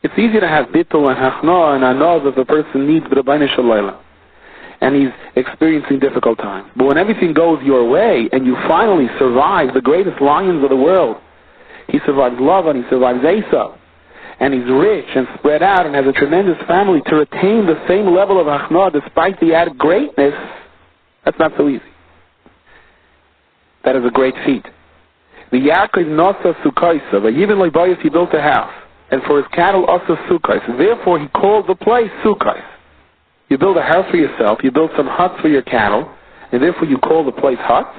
It's easy to have bittul and hachna and anaz if a person needs the Rebbeinu Shalom and he's experiencing difficult times. But when everything goes your way and you finally survive the greatest lions of the world, he survives Lavan, he survives Esau, and he's rich and spread out and has a tremendous family, to retain the same level of hachna despite the added greatness, that's not so easy. That is a great feat. The Yaakov Nosa Sukkaisa, Vayiven Leibayis, he built a house, and for his cattle also Sukkais. Therefore, he called the place Sukkais. You build a house for yourself, you build some huts for your cattle, and therefore you call the place huts.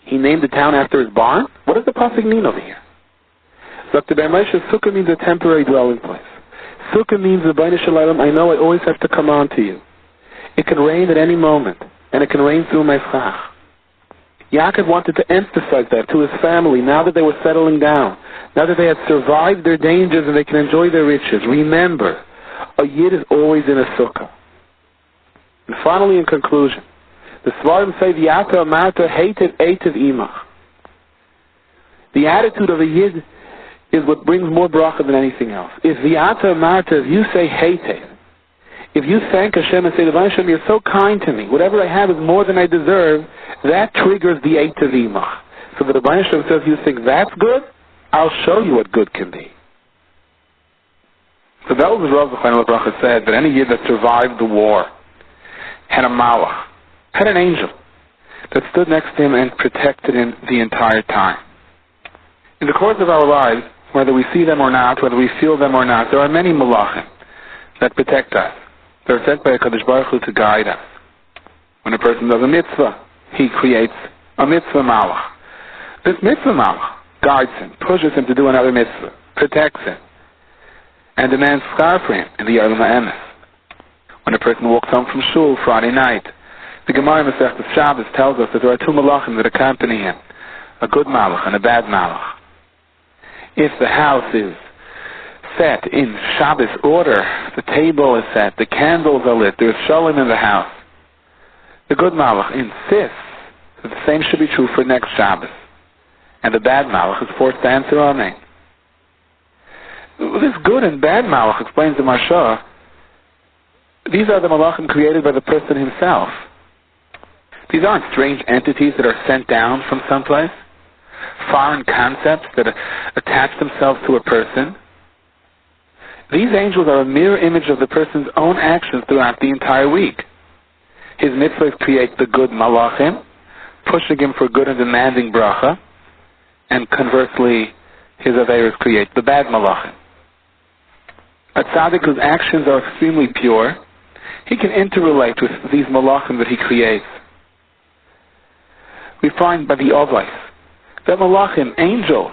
He named the town after his barn. What does the pasuk mean over here? Dr. Bermeisha, Sukkah means a temporary dwelling place. Sukkah means the B'nai Shalom, I know I always have to come on to you. It can rain at any moment, and it can rain through my schach. Yaakov wanted to emphasize that to his family now that they were settling down, now that they had survived their dangers and they can enjoy their riches. Remember, a Yid is always in a sukkah. And finally, in conclusion, the Svarim say, V'yata amarta hated etiv imach. The attitude of a Yid is what brings more bracha than anything else. If V'yata amarta, if you say hated, if you thank Hashem and say, Hashem, you're so kind to me, whatever I have is more than I deserve, that triggers the etiv imach. So the Rebbeinu Shalom says, you think that's good? I'll show you what good can be. So that was what Rav Zechariah Bracha said, that any Yid that survived the war had a malach, had an angel that stood next to him and protected him the entire time. In the course of our lives, whether we see them or not, whether we feel them or not, there are many malachim that protect us. They're sent by HaKadosh Baruch Hu to guide us. When a person does a mitzvah, he creates a mitzvah malach. This mitzvah malach guides him, pushes him to do another mitzvah, protects him, and demands schar for him in the Yom HaEmes. When a person walks home from shul Friday night, the Gemara Masechtas Shabbos tells us that there are two malachim that accompany him, a good malach and a bad malach. If the house is set in Shabbos order, the table is set, the candles are lit, there's shalom in the house, the good malach insists that the same should be true for next Shabbos, and the bad malach is forced to answer amen. This good and bad malach, explains the Marsha, these are the malachim created by the person himself. These aren't strange entities that are sent down from someplace, foreign concepts that attach themselves to a person. These angels are a mirror image of the person's own actions throughout the entire week. His mitzvahs create the good malachim, pushing him for good and demanding bracha, and conversely, his aveiros create the bad malachim. A tzaddik whose actions are extremely pure, he can interrelate with these malachim that he creates. We find by the Ovais that malachim, angels,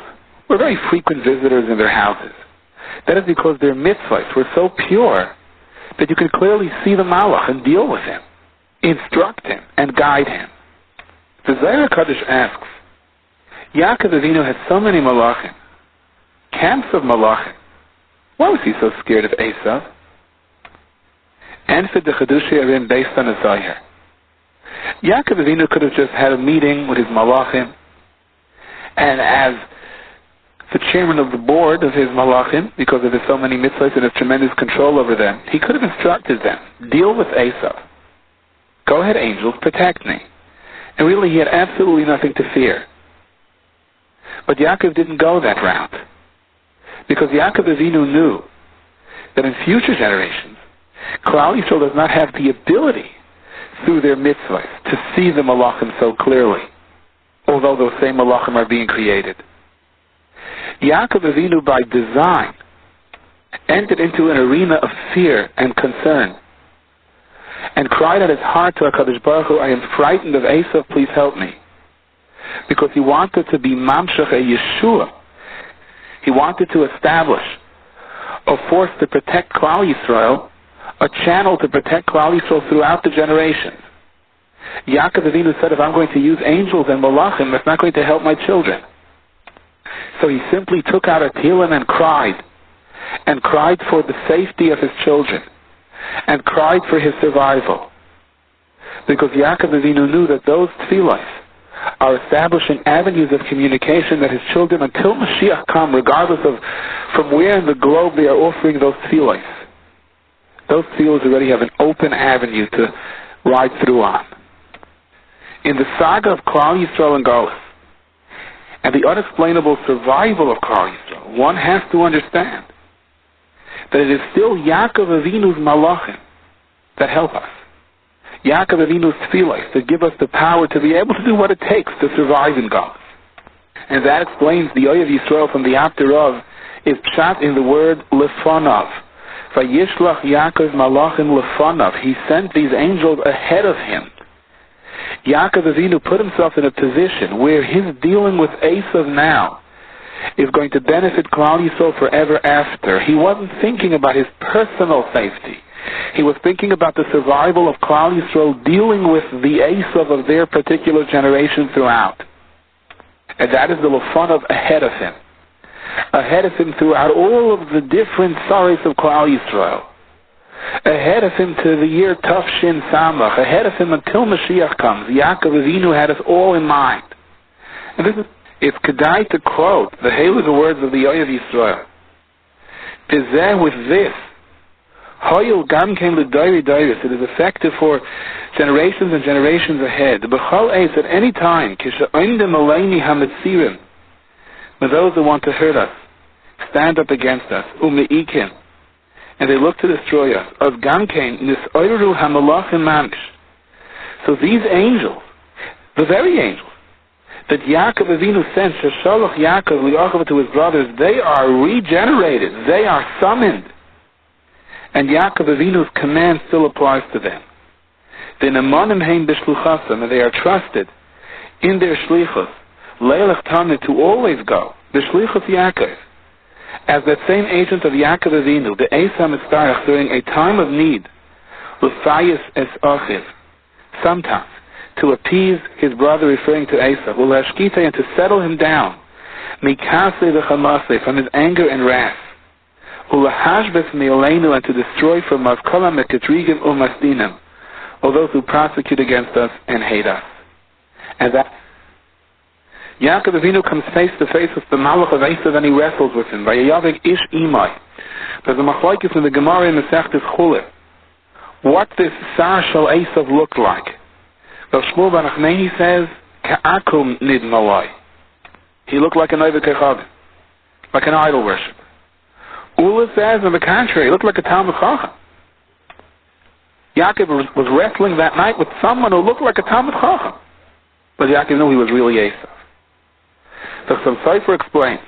were very frequent visitors in their houses. That is because their mitzvahs were so pure that you can clearly see the malach and deal with him, instruct him, and guide him. The Zohar HaKadosh asks, Yaakov Avinu had so many malachim, camps of malachim. Why was he so scared of Esav? Answered the Chedushei Arim based on a Zohar. Yaakov Avinu could have just had a meeting with his malachim, and as the chairman of the board of his malachim, because of his so many mitzvahs and his tremendous control over them, he could have instructed them, deal with Esav. Go ahead, angels, protect me. And really, he had absolutely nothing to fear. But Yaakov didn't go that route, because Yaakov Avinu knew that in future generations, Klal Yisrael does not have the ability through their mitzvahs to see the malachim so clearly, although those same malachim are being created. Yaakov Avinu, by design, entered into an arena of fear and concern, and cried at his heart to HaKadosh Baruch Hu, I am frightened of Esav, please help me. Because he wanted to be Mamshech a Yeshua. He wanted to establish a force to protect Klal Yisrael, a channel to protect Klal Yisrael throughout the generations. Yaakov Avinu said, if I'm going to use angels and malachim, that's not going to help my children. So he simply took out a tefillin and cried for the safety of his children, and cried for his survival. Because Yaakov Avinu knew that those tefillos are establishing avenues of communication that his children, until Mashiach come, regardless of from where in the globe they are offering those tefillos, those tefillos already have an open avenue to ride through on. In the saga of Klal Yisrael and Galus, and the unexplainable survival of Klal Yisrael, one has to understand that it is still Yaakov Avinu's malachim that help us. Yaakov Avinu's tefillos that give us the power to be able to do what it takes to survive in Galus. And that explains the Oyev Yisrael from the Afterov is pshat in the word lefonov. Vayishlach Yaakov malachim lefonov. He sent these angels ahead of him. Yaakov Avinu put himself in a position where his dealing with Esav now is going to benefit Klal Yisrael forever after. He wasn't thinking about his personal safety. He was thinking about the survival of Klal Yisrael dealing with the Esav of their particular generation throughout. And that is the Lefonov ahead of him. Ahead of him throughout all of the different sorrows of Klal Yisrael. Ahead of him to the year Tafshin Samach. Ahead of him until Mashiach comes. Yaakov Avinu had us all in mind. And it's Kedai to quote the Hala's words of the Oyev Yisrael. Pizeh with this. Hoyel gam came to Dairi Dairis. It is effective for generations and generations ahead. B'chol eis at any time. Kisha oindim aleini hametzirim. When those who want to hurt us stand up against us. Umeikim. And they look to destroy us. Of Gamkein, Nisoiru Hamalachim Mamish. So these angels, the very angels, that Yaakov Avinu sent, Shesholach Yaakov Liachov to his brothers, they are regenerated. They are summoned. And Yaakov Avinu's command still applies to them. V'nemonim heim b'shluchasam, and they are trusted in their shlichus, leilach tamid, to always go, b'shlichus Yaakov, as that same agent of Yaakov Avinu, the Esav Mitzrayach, during a time of need, l'fayis es achiv, sometimes to appease his brother, referring to Esav, l'hashkita, and to settle him down, mikaseh v'chamaseh, from his anger and wrath, u'lahashbes me'oleinu, and to destroy from us kol ha'meketrigim u'masdinim, all those who prosecute against us and hate us. And that Yaakov Avinu comes face to face with the Malach of Esav, and he wrestles with him. Vayayavik ish imai. There's a machlokes in the Gemara in the Masechtas Chulin. What this Sar Shal Esav looked like. Rav Shmuel Bar Nachmani says, Ka'akum nidmalai. He looked like an Oivik Echad, like an idol worship. Ula says, on the contrary, he looked like a Talmud Chacham. Yaakov was wrestling that night with someone who looked like a Talmud Chacham. But Yaakov knew he was really Esav. So some Sefer explains,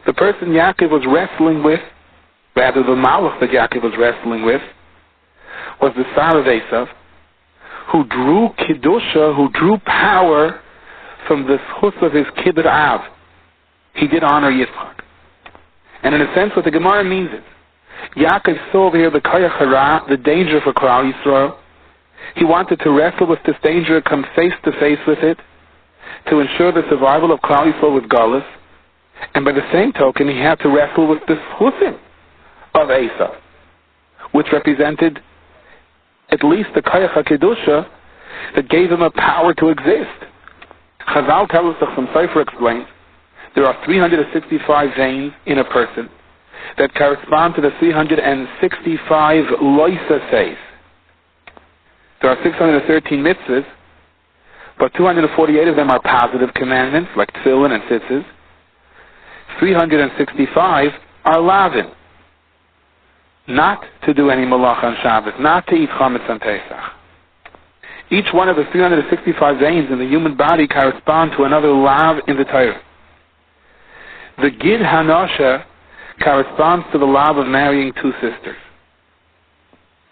the person Yaakov was wrestling with, rather the Malach that Yaakov was wrestling with, was the Sar of Esav, who drew Kiddusha, who drew power from the schus of his Kibbut Av. He did honor Yitzchak. And in a sense what the Gemara means is, Yaakov saw over here the Koyach Hara, the danger for Klal Yisrael. He wanted to wrestle with this danger, come face to face with it, to ensure the survival of Klal Yisrael with Galus, and by the same token, he had to wrestle with the Schusim of Esav, which represented at least the Koyach HaKedusha that gave him a power to exist. Chazal tells us, some Sefer explains, there are 365 veins in a person that correspond to the 365 loisa says. There are 613 mitzvahs, but 248 of them are positive commandments, like tefillin and tzitzis. 365 are lavin, not to do any malach on Shabbos, not to eat chametz on Pesach. Each one of the 365 veins in the human body correspond to another lav in the Torah. The Gid Hanosha corresponds to the lav of marrying two sisters.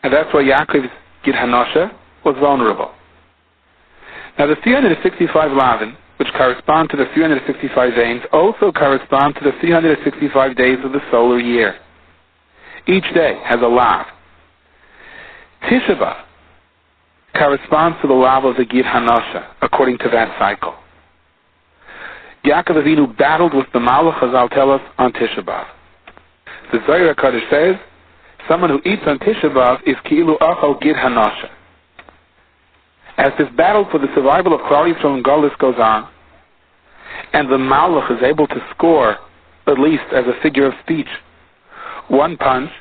And that's why Yaakov's Gid Hanosha was vulnerable. Now the 365 lavin, which correspond to the 365 veins, also correspond to the 365 days of the solar year. Each day has a lav. Tisha B'Av corresponds to the lav of the Gid Hanosha, according to that cycle. Yaakov Avinu battled with the Malach, as I'll tell us, on Tisha B'Av. The Zohar HaKadosh says, someone who eats on Tisha B'Av is Ki'ilu Achal Gid Hanosha. As this battle for the survival of Klal Yisrael and Galus goes on, and the Malach is able to score, at least as a figure of speech, one punch,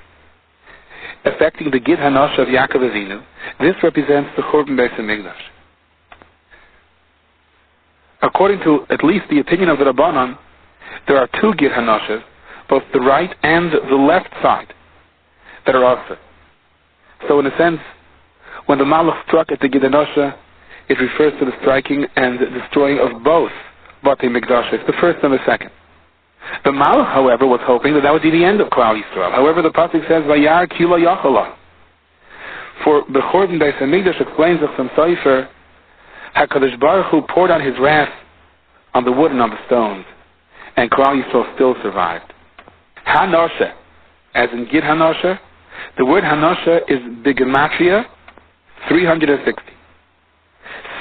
affecting the Gid Hanosha of Yaakov Avinu, this represents the Churban Beis HaMikdash. According to at least the opinion of the Rabbanon, there are two Gid Hanoshas, both the right and the left side, that are also. So in a sense, when the Malach struck at the Gid Hanosha, it refers to the striking and the destroying of both Batei Mikdashis, the first and the second. The Malach, however, was hoping that would be the end of Klal Yisrael. However, the pasuk says, Vayar Kilo Yachala. For Bechor ben Beis Hamikdash explains of some Sefer, HaKadosh Baruch Hu poured out his wrath on the wood and on the stones, and Klal Yisrael still survived. Hanosha, as in Gid Hanosha, the word Hanosha is Gematria 360.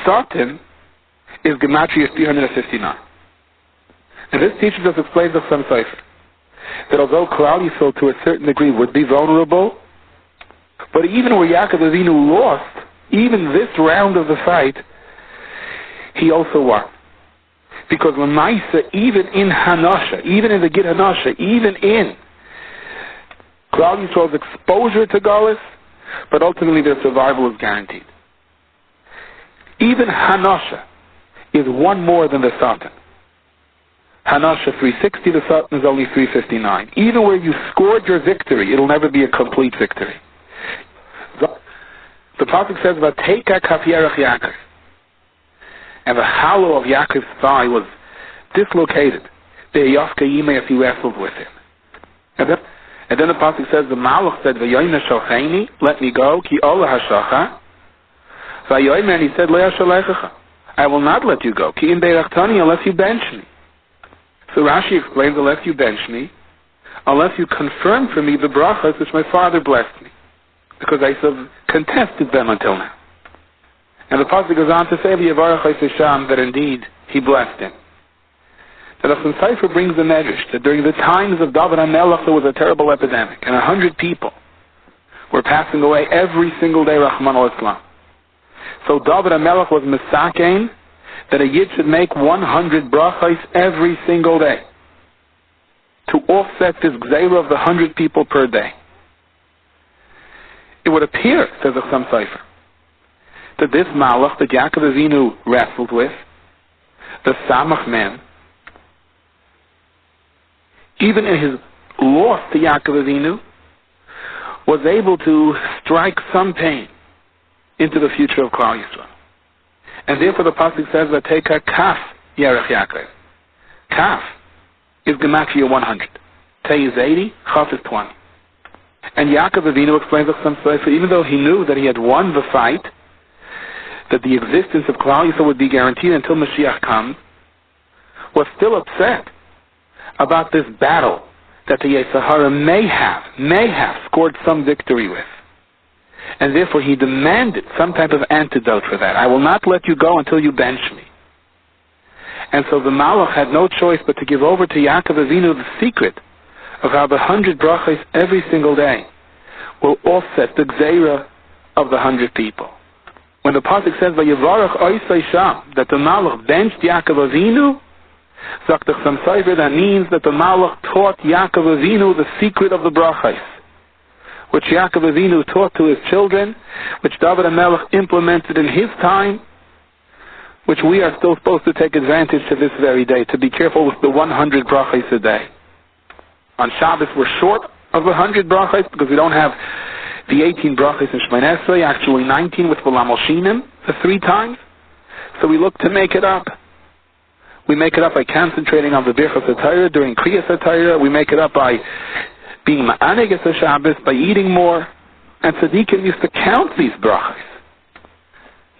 Satan is Gematria 359. And this teaches us, explains of some Sefer, that although Klal Yisrael to a certain degree would be vulnerable, but even where Yaakov Avinu lost, even this round of the fight, he also won. Because Lamaisa, even in Hanosha, even in the Gid Hanosha, even in Klal Yisrael's exposure to Galus, but ultimately their survival is guaranteed. Even Hanosha is one more than the Satan. Hanosha 360, the Satan is only 359. Even where you scored your victory, it'll never be a complete victory. The prophet says, "Vateka kaf yerach Yaakov," and the hollow of Yaakov's thigh was dislocated. Be'yafka yimei, as he wrestled with him. And then the prophet says, the Malach said, "V'yoyna shalcheni, let me go, ki ola hashacha." V'yoyna, and he said, "Le'a shalechacha, I will not let you go, ki in beirachtani, unless you bench me." So Rashi explains, unless you bench me, unless you confirm for me the brachas which my father blessed me, because I have contested them until now. And the pasuk goes on to say, that indeed he blessed him. The Lachlan Sefer brings the medrash that during the times of David HaMelech there was a terrible epidemic, and 100 people were passing away every single day, Rahman al-Islam. So David HaMelech was misakein that a yid should make 100 brachos every single day to offset this gzeira of the 100 people per day. It would appear, says the Chasam Sofer, that this malach that Yaakov Avinu wrestled with, the Samach man, even in his loss to Yaakov Avinu, was able to strike some pain into the future of Klal Yisrael. And therefore the pasuk says, "Vateka kaf yerach Yaakov." Kaf is gematria 100. Tei is 80, Chaf is 20. And Yaakov Avinu explains to some Sefer, even though he knew that he had won the fight, that the existence of Klal Yisrael would be guaranteed until Mashiach comes, was still upset about this battle that the Yisahara may have scored some victory with. And therefore he demanded some type of antidote for that. I will not let you go until you bench me. And so the Malach had no choice but to give over to Yaakov Avinu the secret of how the 100 brachos every single day will offset the gzeira of the 100 people. When the pasuk says "Vayivarach oisei sham," that the Malach benched Yaakov Avinu, sagt the Chasam Sofer, that means that the Malach taught Yaakov Avinu the secret of the brachos, which Yaakov Avinu taught to his children, which David HaMelech implemented in his time, which we are still supposed to take advantage to this very day, to be careful with the 100 brachos a day. On Shabbos we're short of 100 brachos because we don't have the 18 brachos in Shmoneh Esrei, actually 19 with V'lam Shinim, the 3 times. So we look to make it up. We make it up by concentrating on the Birchas HaTorah during Kriyas HaTorah. We make it up by being ma'aneg as a Shabbos, by eating more. And tzaddikim used to count these brachos.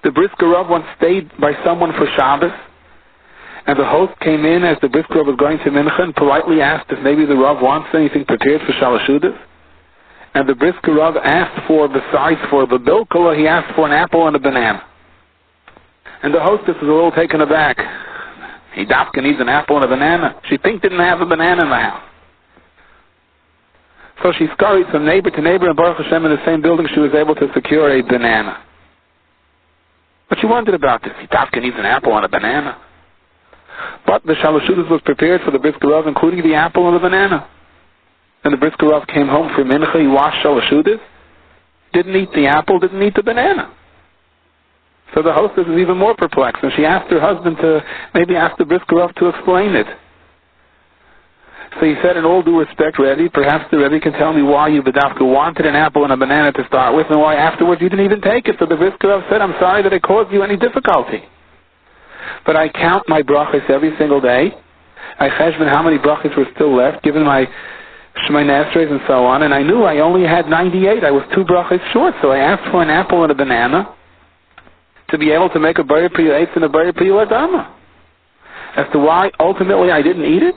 The Brisker Rav once stayed by someone for Shabbos, and the host came in as the Brisker Rav was going to Mincha and politely asked if maybe the Rav wants anything prepared for Shalashudas. And the Brisker Rav asked for, besides for the bilkula, he asked for an apple and a banana. And the hostess was a little taken aback. He dafka needs an apple and a banana. She didn't have a banana in the house. So she scurried from neighbor to neighbor, and Baruch Hashem, in the same building she was able to secure a banana. But she wondered about this. He dafka needs an apple and a banana. But the Shalashudas was prepared for the Brisker Rav, including the apple and the banana. And the Brisker Rav came home for Mincha, he washed Shalashudas, didn't eat the apple, didn't eat the banana. So the hostess was even more perplexed, and she asked her husband to maybe ask the Brisker Rav to explain it. So he said, in all due respect, Rebbe, perhaps the Rebbe can tell me why you, Badavka, wanted an apple and a banana to start with, and why afterwards you didn't even take it. So the Brisker Rav said, I'm sorry that it caused you any difficulty. but I count my brachos every single day. I cheshbon how many brachos were still left, given my Shemoneh Esrei and so on, and I knew I only had 98. I was 2 brachos short, so I asked for an apple and a banana to be able to make a Bayer Priya Eitz and a Bayer Priya Adama. As to why ultimately I didn't eat it?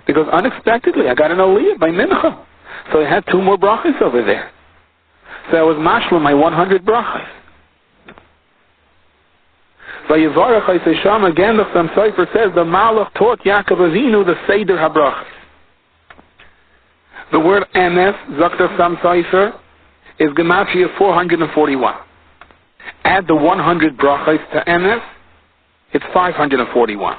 Because unexpectedly I got an aliyah by Mincha. So I had 2 more brachos over there. So I was mashlim my 100 brachos. Vayivarach Ha'isaysham, again the Sam Sofer says, the Malach taught Yaakov Avinu the Seder HaBrachos. The word emes, Zakta Sam Sofer, is gematria 441. Add the 100 brachos to emes, it's 541.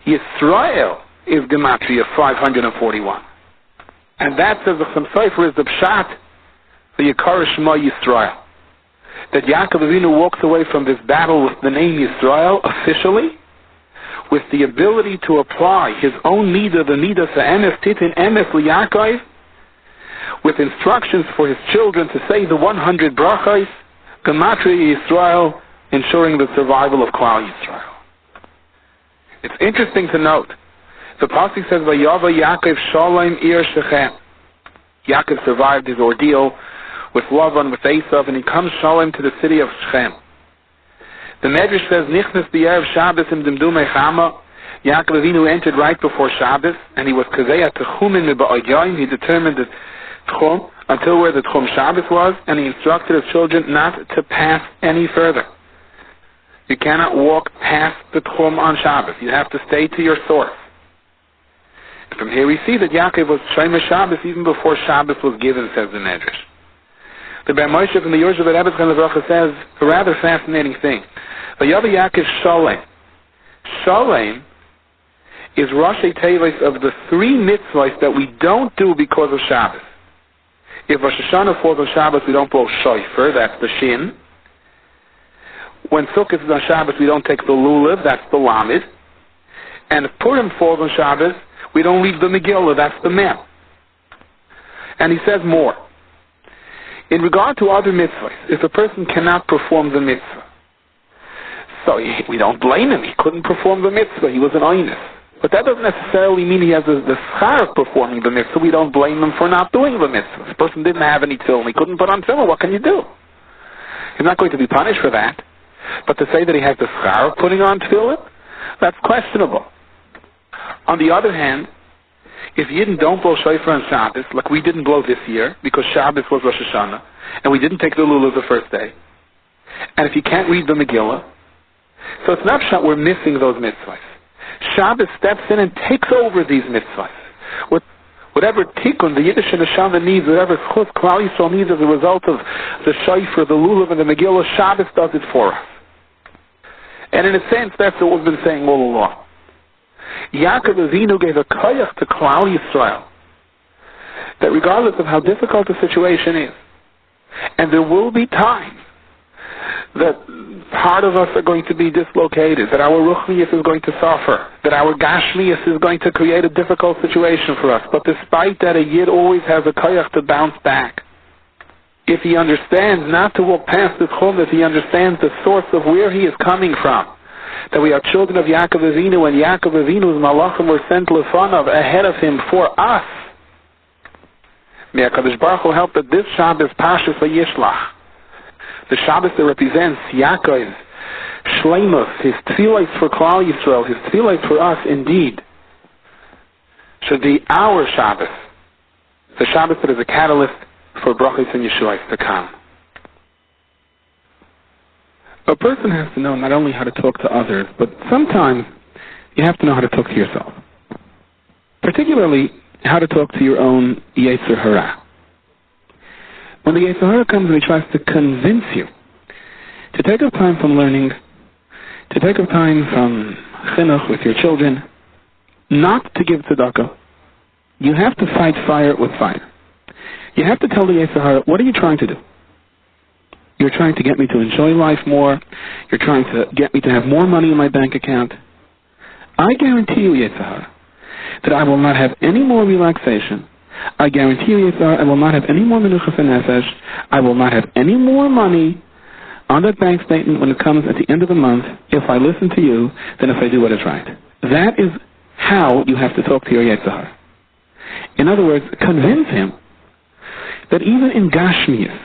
Yisrael is gematria 541. And that, says the Sam Sofer, is the pshat, the Yikar Shema Yisrael. That Yaakov Avinu walks away from this battle with the name Yisrael officially, with the ability to apply his own midah, the midah emes titin emes liYaakov, with instructions for his children to say the 100 brachos, gematria Yisrael, ensuring the survival of Klal Yisrael. It's interesting to note, the pasuk says, Vayava Yaakov Shalom Ir Shechem. Yaakov survived his ordeal with Lavan, with Esav, and he comes Shalom to the city of Shechem. The Medrash says, Nichnas b'Erev Shabbos im Dimdumei Chama. Yaakov Avinu entered right before Shabbos, and he was Kazeya Techumin Miba'ayim. He determined the Tchum, until where the Tchum Shabbos was, and he instructed his children not to pass any further. You cannot walk past the Tchum on Shabbos. You have to stay to your source. And from here we see that Yaakov was Shomer Shabbos even before Shabbos was given, says the Medrash. The Ber Moshe from the Yerushal Rebbe says a rather fascinating thing. Vayava Yaakov Shalom. Shalom is Rashi Tevis of the 3 mitzvahs that we don't do because of Shabbos. If Rosh Hashanah falls on Shabbos, we don't blow shofar, that's the shin. When Sukkot is on Shabbos, we don't take the lulav, that's the lamed. And if Purim falls on Shabbos, we don't read the Megillah, that's the mem. And he says more. In regard to other mitzvahs, if a person cannot perform the mitzvah, so we don't blame him. He couldn't perform the mitzvah. He was an oinus. But that doesn't necessarily mean he has the schar of performing the mitzvah. We don't blame him for not doing the mitzvah. This person didn't have any tefillin. He couldn't put on tefillin. What can you do? He's not going to be punished for that. But to say that he has the schar of putting on tefillin, that's questionable. On the other hand, if Yidden don't blow shofar on Shabbos, like we didn't blow this year, because Shabbos was Rosh Hashanah, and we didn't take the lulav the first day, and if you can't read the Megillah, so it's not that we're missing those mitzvahs. Shabbos steps in and takes over these mitzvahs. Whatever tikkun, the Yiddish and the Neshama needs, whatever chus Klal Yisrael needs as a result of the shofar, the lulav, and the Megillah, Shabbos does it for us. And in a sense, that's what we've been saying all along. Yaakov Avinu gave a koyach to Klal Yisrael that regardless of how difficult the situation is, and there will be times that part of us are going to be dislocated, that our ruchnius is going to suffer, that our gashmius is going to create a difficult situation for us, but despite that, a yid always has a koyach to bounce back. If he understands not to walk past the tchum, if he understands the source of where he is coming from, that we are children of Yaakov Avinu, and Yaakov Avinu's malachim were sent lefanav, ahead of him, for us. May HaKadosh Baruch Hu help that this Shabbos Pashas vayishlach, the Shabbos that represents Yaakov's shleimus, his tefillos for Klal Yisrael, his tefillos for us, indeed, should be our Shabbos, the Shabbos that is a catalyst for brachos and yeshuas to come. A person has to know not only how to talk to others, but sometimes you have to know how to talk to yourself. Particularly, how to talk to your own Yetzer Hara. When the Yetzer Hara comes and he tries to convince you to take up time from learning, to take up time from chinuch with your children, not to give tzedakah, you have to fight fire with fire. You have to tell the Yetzer Hara, what are you trying to do? You're trying to get me to enjoy life more. You're trying to get me to have more money in my bank account. I guarantee you, Yetzer Hara, that I will not have any more relaxation. I guarantee you, Yetzer Hara, I will not have any more menuchas nefesh. I will not have any more money. on that bank statement when it comes at the end of the month if I listen to you than if I do what is right. That is how you have to talk to your Yetzirah. In other words, convince him that even in Gashmias,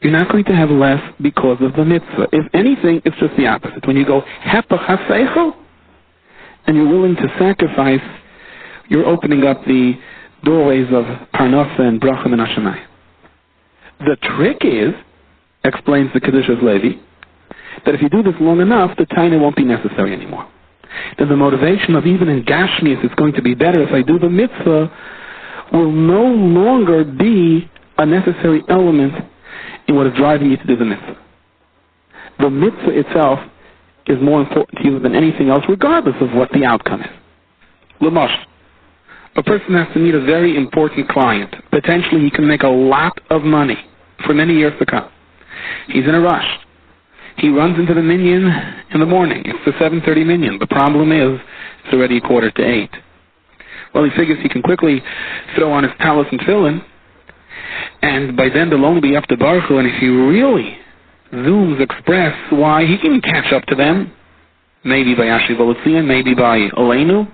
you're not going to have less because of the mitzvah. If anything, it's just the opposite. When you go hepach haseichel, and you're willing to sacrifice, you're opening up the doorways of parnasa and bracha min hashemayim. The trick is, explains the Kedushas Levi, that if you do this long enough, the taina won't be necessary anymore. Then the motivation of even in Gashmias, it's going to be better if I do the mitzvah, will no longer be a necessary element in what is driving you to do the mitzvah. The mitzvah itself is more important to you than anything else, regardless of what the outcome is. L'mosh, a person has to meet a very important client. Potentially he can make a lot of money for many years to come. He's in a rush. He runs into the minyan in the morning. It's the 7:30 minyan. The problem is, it's already 7:45. Well, he figures he can quickly throw on his talis and tefillin, and by then they'll only be up to Baruch Hu, and if he really zooms express why, he can catch up to them, maybe by Ashley Volotzian, maybe by Aleinu,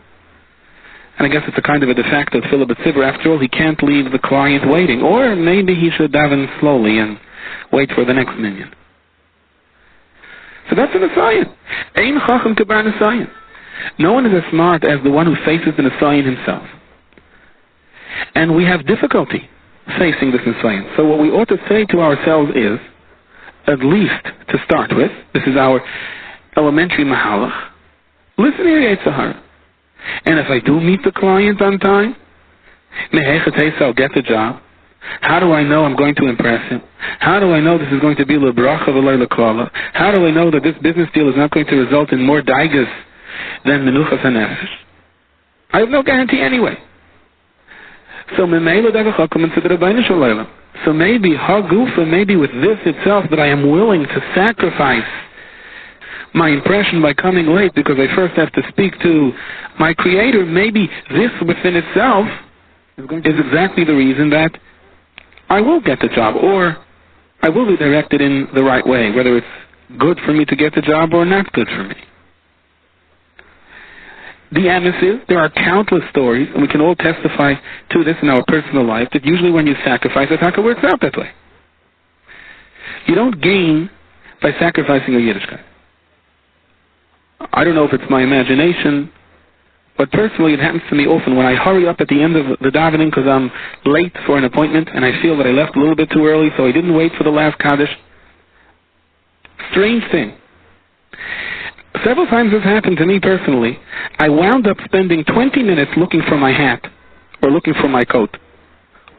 and I guess it's a kind of a de facto tefillah b'tzibur. After all, he can't leave the client waiting, or maybe he should daven slowly and wait for the next minyan. So that's an Nisayan. Ein chacham kebar Nisayan. No one is as smart as the one who faces the Nisayan himself. And we have difficulty facing this Nisayan. So what we ought to say to ourselves is, at least to start with, this is our elementary mahalach, listen to your Yetzirah. And if I do meet the client on time, I'll get the job. How do I know I'm going to impress him? How do I know this is going to be lebracha v'lo leklala? How do I know that this business deal is not going to result in more daigas than menuchas hanefesh? I have no guarantee anyway. So maybe hagufa, maybe with this itself, that I am willing to sacrifice my impression by coming late because I first have to speak to my Creator. Maybe this within itself is exactly the reason that I will get the job, or I will be directed in the right way, whether it's good for me to get the job or not good for me. The emes is, there are countless stories, and we can all testify to this in our personal life, that usually when you sacrifice, it works out that way. You don't gain by sacrificing your Yiddishkeit. I don't know if it's my imagination, but personally it happens to me often when I hurry up at the end of the davening because I'm late for an appointment and I feel that I left a little bit too early, so I didn't wait for the last Kaddish. Strange thing. Several times this happened to me personally. I wound up spending 20 minutes looking for my hat, or looking for my coat,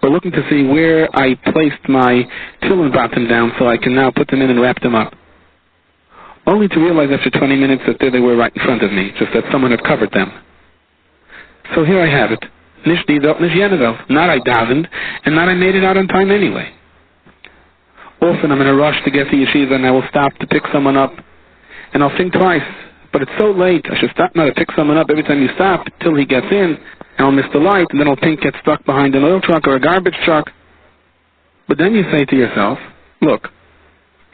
or looking to see where I placed my tefillin bottom down so I can now put them in and wrap them up. Only to realize after 20 minutes that there they were right in front of me, just that someone had covered them. So here I have it. Nish didot, nish yenevel. Not I davened, and not I made it out on time anyway. Often I'm in a rush to get to yeshiva, and I will stop to pick someone up, and I'll think twice, but it's so late, I should stop now to pick someone up every time you stop till he gets in, and I'll miss the light, and then I'll think get stuck behind an oil truck or a garbage truck. But then you say to yourself, look,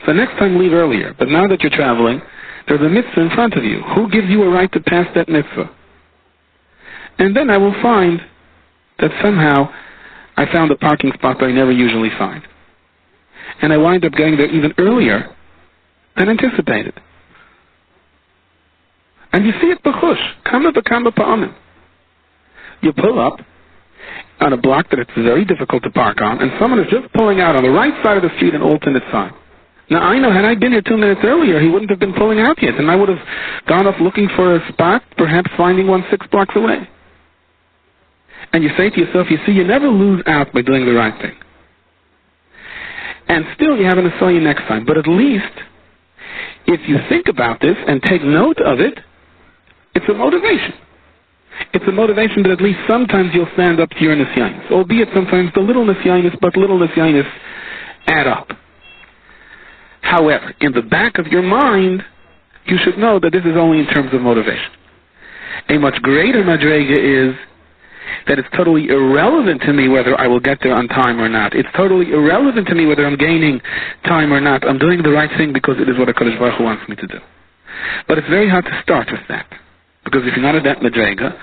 so next time leave earlier, but now that you're traveling, there's a mitzvah in front of you. Who gives you a right to pass that mitzvah? And then I will find that somehow I found a parking spot that I never usually find. And I wind up getting there even earlier than anticipated. And you see it b'chush, kama b'kama pa'amim. You pull up on a block that it's very difficult to park on, and someone is just pulling out on the right side of the street an alternate sign. Now I know, had I been here 2 minutes earlier, he wouldn't have been pulling out yet, and I would have gone off looking for a spot, perhaps finding one 6 blocks away. And you say to yourself, you see, you never lose out by doing the right thing. And still you have an asayah next time, but at least if you think about this and take note of it, it's a motivation. It's a motivation that at least sometimes you'll stand up to your nisyanis, albeit sometimes the little nisyanis, but little nisyanis add up. However, in the back of your mind, you should know that this is only in terms of motivation. A much greater madrega is that it's totally irrelevant to me whether I will get there on time or not. It's totally irrelevant to me whether I'm gaining time or not. I'm doing the right thing because it is what HaKadosh Baruch Hu wants me to do. But it's very hard to start with that. Because if you're not at that madrega,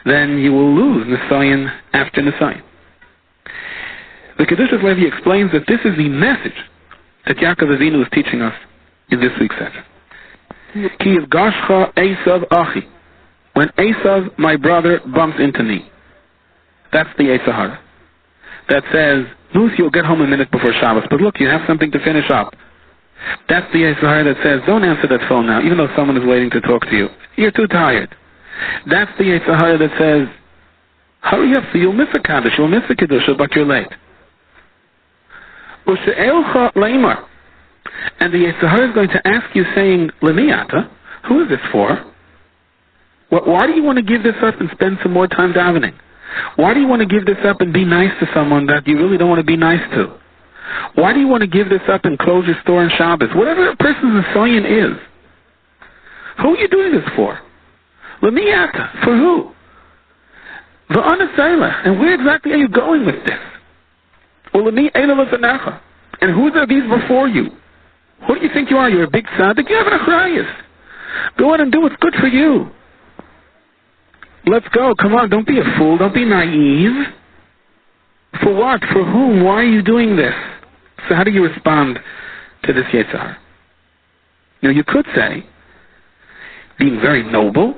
then you will lose Nisayan after Nisayan. The Kedushas Levi explains that this is the message that Yaakov Avinu is teaching us in this week's Sefer. Ki Gashcha Esav Achi. When Esav, my brother, bumps into me. That's the Esahara. That says, Moose, you'll get home a minute before Shabbos, but look, you have something to finish up. That's the Esahara that says, don't answer that phone now, even though someone is waiting to talk to you. You're too tired. That's the Esahara that says, hurry up, so you'll miss a Kaddish, you'll miss a Kedusha, but you're late. And the Esahara is going to ask you saying, Lemiata, who is this for? Why do you want to give this up and spend some more time davening? Why do you want to give this up and be nice to someone that you really don't want to be nice to? Why do you want to give this up and close your store on Shabbos? Whatever a person's assignment is, who are you doing this for? Lemiata, for who? And where exactly are you going with this? And who are these before you? Who do you think you are? You're a big tzaddik? You have an achrayus. Go on and do what's good for you. Let's go. Come on, don't be a fool. Don't be naive. For what? For whom? Why are you doing this? So how do you respond to this Yetzar? You could say, being very noble,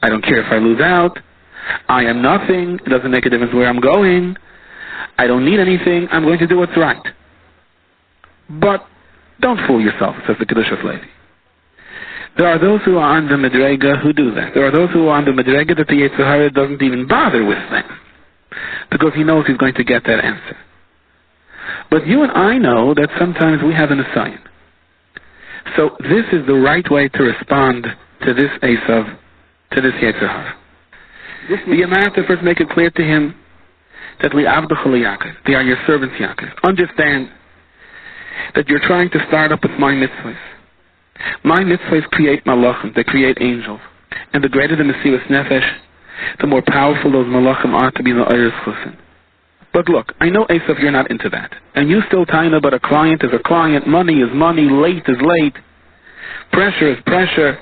I don't care if I lose out. I am nothing. It doesn't make a difference where I'm going. I don't need anything. I'm going to do what's right. But don't fool yourself, says the Kedushas Levi. There are those who are on the Madrega who do that. There are those who are on the Madrega that the Yetzirah doesn't even bother with them, because he knows he's going to get that answer. But you and I know that sometimes we have an assignment. So this is the right way to respond to this Esav, to this Yetzirah. You have to first make it clear to him that they are your servants, Yaakov. Understand that you're trying to start up with my mitzvahs. My mitzvahs create malachim, they create angels. And the greater the Mesiras Nefesh, the more powerful those malachim are to be the Eiris Chusin. But look, I know, Esav, you're not into that. And you still taina, but a client is a client, money is money, late is late, pressure is pressure.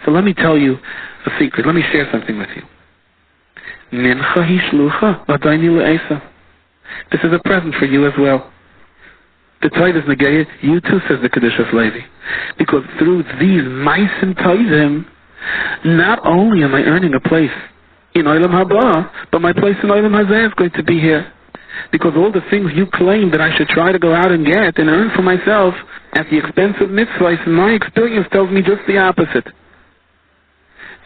So let me tell you a secret. Let me share something with you. Mincha hishlucha v'adayni le'esav. This is a present for you as well. The Torah is negated, you too, says the Kedushas Levi. Because through these ma'asim tovim, not only am I earning a place in Olam Haba, but my place in Olam Hazeh is going to be here. Because all the things you claim that I should try to go out and get and earn for myself at the expense of mitzvahs, my experience tells me just the opposite.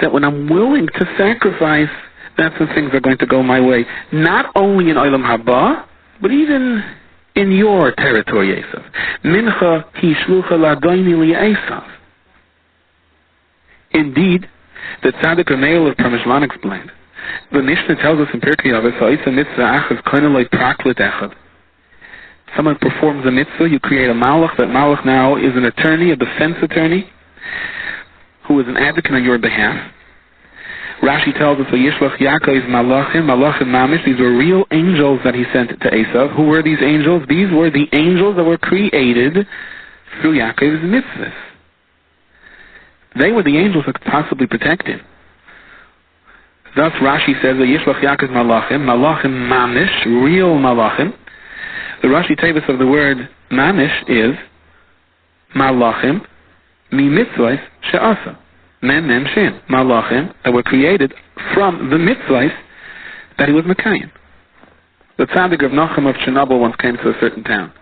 That when I'm willing to sacrifice, that's when things are going to go my way. Not only in Olam Haba, but even in your territory, Esav. Mincha hi shlucha l'adayni li'esav. Indeed, the Tzaddik Rameil of Parmeshvan explained. The Mishnah tells us in Pirkei Avos, ha'isa mitzvah achas koine loy praklit echad. Someone performs a mitzvah, you create a malach. That malach now is an attorney, a defense attorney, who is an advocate on your behalf. Rashi tells us, vayishach Yaakov malachim mamish. These were real angels that he sent to Esav. Who were these angels? These were the angels that were created through Yaakov's mitzvahs. They were the angels that could possibly protect him. Thus Rashi says, vayishach Yaakov malachim mamish, real malachim. The Rashi Tevis of the word mamish is malachim mi mitzvahs she'asa. Mem Shin, Malachim, that were created from the mitzvahs that he was Mekayim. The tzaddik of Nachum of Chernobyl once came to a certain town.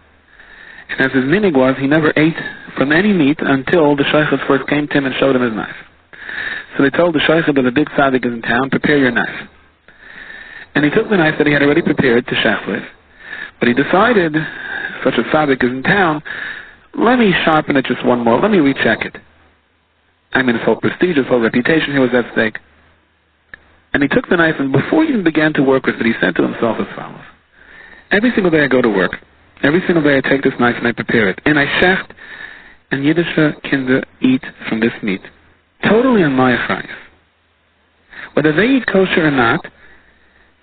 And as his minig was, he never ate from any meat until the shaykhs first came to him and showed him his knife. So they told the shaykh that the big tzaddik is in town, prepare your knife. And he took the knife that he had already prepared to shech with. But he decided, such a tzaddik is in town, let me sharpen it just one more, let me recheck it. I mean, his whole prestige, his whole reputation here was at stake. And he took the knife, and before he even began to work with it, he said to himself as follows. Every single day I go to work. Every single day I take this knife and I prepare it. And I shecht, and Yiddische kinder eat from this meat. Totally on my achrayus. Whether they eat kosher or not,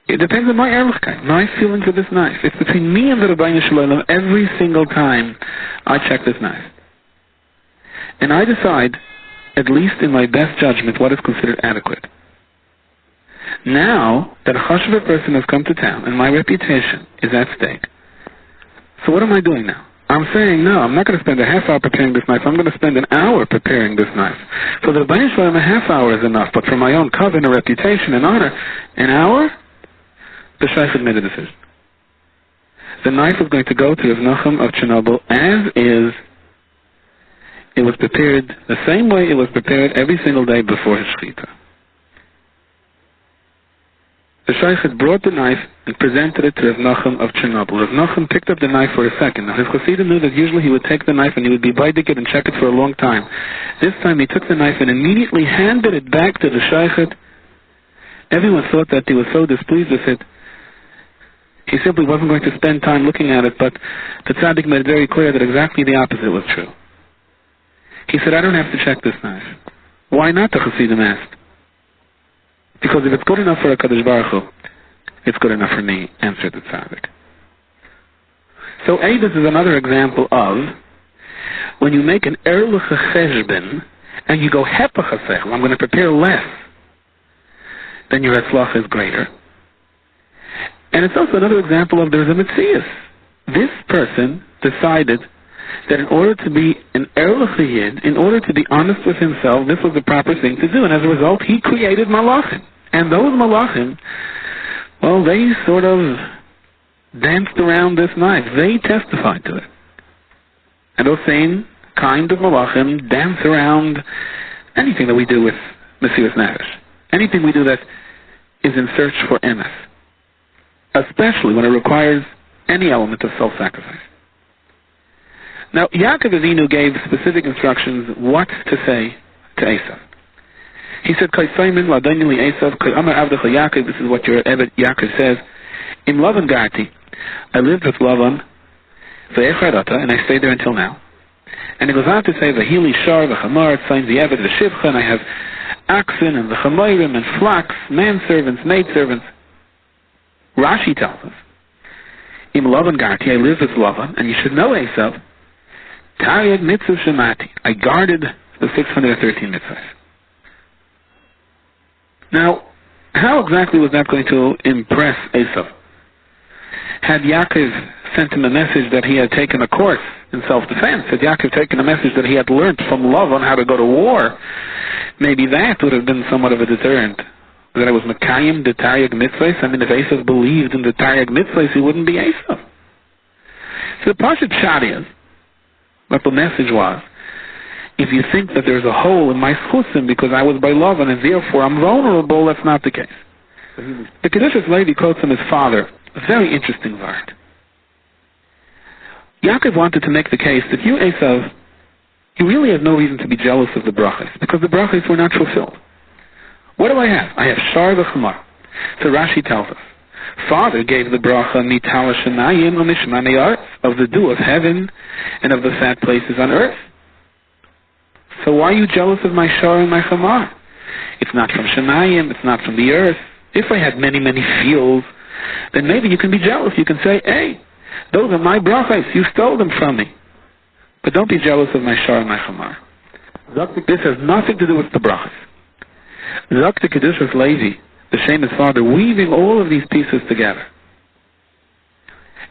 It depends on my ehrlichkeit, my feelings of this knife. It's between me and the Rabbeinu Shalom every single time I check this knife. And I decide, at least in my best judgment, what is considered adequate. Now that a chashuv person has come to town and my reputation is at stake, so what am I doing now? I'm saying, no, I'm not going to spend a half hour preparing this knife. I'm going to spend an hour preparing this knife. For the Rebbeinu Shalom, a half hour is enough. But for my own covenant, reputation, and honor, an hour, the shaykhid made a decision. The knife is going to go to Rav Nachum of Chernobyl as is. It was prepared the same way it was prepared every single day before his shechita. The shaykh had brought the knife and presented it to Rav Nachum of Chernobyl. Rav Nachum picked up the knife for a second. Now his chassidim knew that usually he would take the knife and he would be baidik it and check it for a long time. This time he took the knife and immediately handed it back to the shaykh. Everyone thought that he was so displeased with it. He simply wasn't going to spend time looking at it, but the tzaddik made it very clear that exactly the opposite was true. He said, I don't have to check this knife. Why not, the chassidim asked. Because if it's good enough for a Kadosh Baruch Hu, it's good enough for me, answered the tzaddik. So this is another example of when you make an erlich cheshbon and you go hepach hasech, I'm going to prepare less, then your hatzlacha is greater. And it's also another example of there's a metzius. This person decided that in order to be an erlich yid, in order to be honest with himself, this was the proper thing to do. And as a result, he created malachim. And those malachim, well, they sort of danced around this knife. They testified to it. And those same kind of malachim dance around anything that we do with Mesiras Nefesh. Anything we do that is in search for emes. Especially when it requires any element of self-sacrifice. Now, Yaakov Avinu gave specific instructions what to say to Esav. He said, this is what your Ebed Yaakov says. In Lavan Garti, I lived with Lavan, and I stayed there until now. And it goes on to say, Vahili Shar, V'chamar, Tzayin V'yeved, V'shivcha, and I have oxen and the chamayrim and flocks, manservants, maidservants. Rashi tells us, in Lavan Garti, I lived with Lavan, and you should know Esav, Taryag mitzvah shemati. I guarded the 613 mitzvahs. Now, how exactly was that going to impress Esav? Had Yaakov sent him a message that he had taken a course in self-defense, had Yaakov taken a message that he had learned from love on how to go to war, maybe that would have been somewhat of a deterrent. That it was Mekayim, the Taryag mitzvahs. I mean, if Esav believed in the Taryag mitzvahs, he wouldn't be Esav. So the Pashat Shad is, what the message was, if you think that there's a hole in my chusim because I was by love and therefore I'm vulnerable, that's not the case. The Kedushas Levi quotes from his father, a very interesting word. Yaakov wanted to make the case that you, Esav, you really have no reason to be jealous of the brachas because the brachas were not fulfilled. What do I have? I have Shar v'Chamar. So Rashi tells us, Father gave the bracha mitala shenayim u'mishmanei aretz, of the dew of heaven and of the fat places on earth. So why are you jealous of my shar and my chamar? It's not from shenayim, it's not from the earth. If I had many, many fields, then maybe you can be jealous. You can say, hey, those are my brachas, you stole them from me. But don't be jealous of my shar and my chamar. This has nothing to do with the brachas. Zakta Kedushas Levi, the Shemus father, weaving all of these pieces together.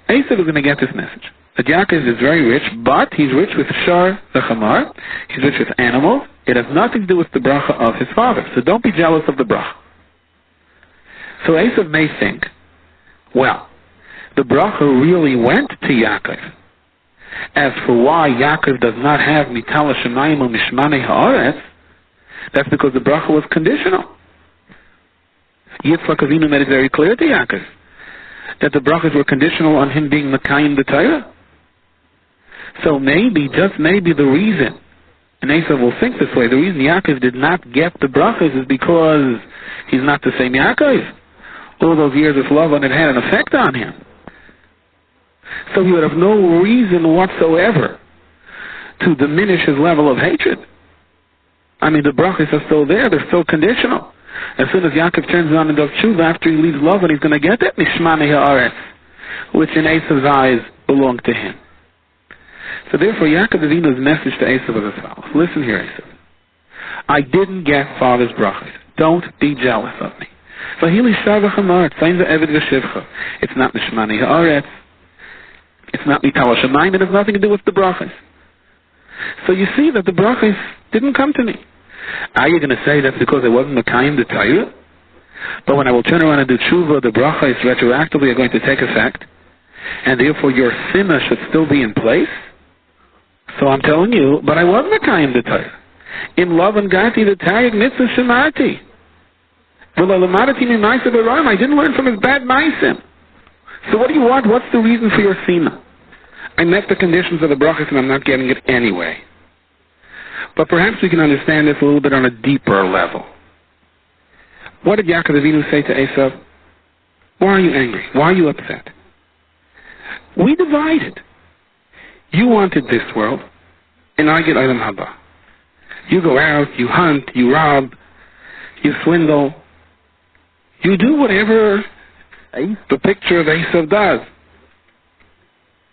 Esav is going to get this message. That Yaakov is very rich, but he's rich with Shar, the Chamar. He's rich with animals. It has nothing to do with the bracha of his father. So don't be jealous of the bracha. So Esav may think, well, the bracha really went to Yaakov. As for why Yaakov does not have Mitala Shemayim u'Mishmanei Ha'aretz, that's because the bracha was conditional. Yitzchak Avinu made it very clear to Yaakov that the brachas were conditional on him being Mekayim the Torah. So maybe, just maybe, the reason, and Esav will think this way, the reason Yaakov did not get the brachas is because he's not the same Yaakov. All those years of love and it had an effect on him. So he would have no reason whatsoever to diminish his level of hatred. I mean, the brachas are still there, they're still conditional. As soon as Yaakov turns around and does tshuva after he leaves Lavan, he's going to get that nishmani ha'aretz, which in Esav's eyes belonged to him. So therefore, Yaakov Avinu's message to Esav was as follows. Listen here, Esav. I didn't get father's brachas. Don't be jealous of me. It's not nishmani ha'aretz. It's not mitala shamayim. It has nothing to do with the brachas. So you see that the brachas didn't come to me. Are you going to say that's because I wasn't Mekayim the Torah? But when I will turn around and do tshuva, the brachas retroactively are going to take effect, and therefore your sinna should still be in place? So I'm telling you, but I was Mekayim the Torah. In love and gati the Taryag mitzvah shemarti. I didn't learn from his bad maisim. So what do you want? What's the reason for your sinna? I met the conditions of the brachas and I'm not getting it anyway. But perhaps we can understand this a little bit on a deeper level. What did Yaakov Avinu say to Esav? Why are you angry? Why are you upset? We divided. You wanted this world, and I get Olam Haba. You go out, you hunt, you rob, you swindle. You do whatever the picture of Esav does.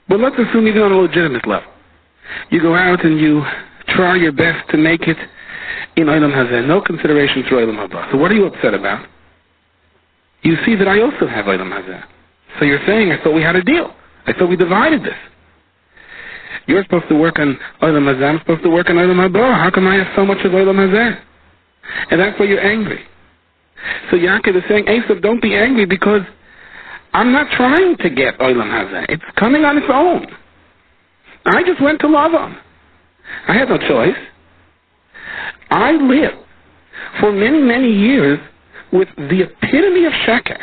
But let's assume even on a legitimate level. You go out and you try your best to make it in Olam Hazeh. No consideration for Olam Haba. So what are you upset about? You see that I also have Olam Hazeh. So you're saying, I thought we had a deal. I thought we divided this. You're supposed to work on Olam Hazeh. I'm supposed to work on Olam Haba. How come I have so much of Olam Hazeh? And that's why you're angry. So Yaakov is saying, Esav, don't be angry because I'm not trying to get Olam Hazeh. It's coming on its own. I just went to Lavan. I had no choice. I lived for many, many years with the epitome of schacter,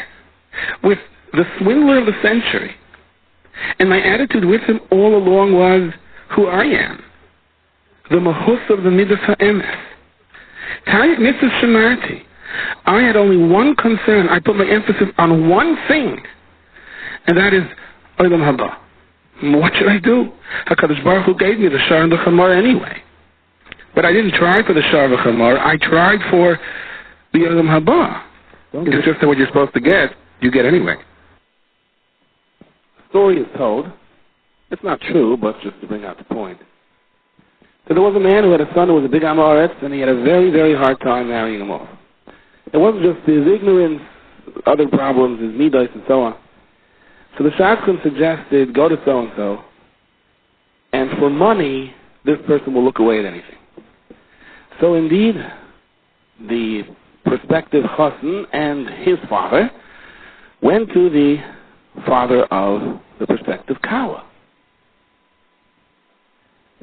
with the swindler of the century. And my attitude with him all along was who I am. The mahus of the midas ha'emes. Taryag mitzvah shemarti. I had only one concern. I put my emphasis on one thing, and that is Olam Haba. What should I do? HaKadosh Baruch Hu gave me the Shar and the Chamar anyway. But I didn't try for the Shar and the Chamar. I tried for the Olam Haba. It's just that what you're supposed to get, you get anyway. The story is told. It's not true, but just to bring out the point. So there was a man who had a son who was a big Amoretz, and he had a very, very hard time marrying him off. It wasn't just his ignorance, other problems, his midas, and so on. So the shadchan suggested, go to so-and-so, and for money, this person will look away at anything. So indeed, the prospective chassan and his father went to the father of the prospective kala.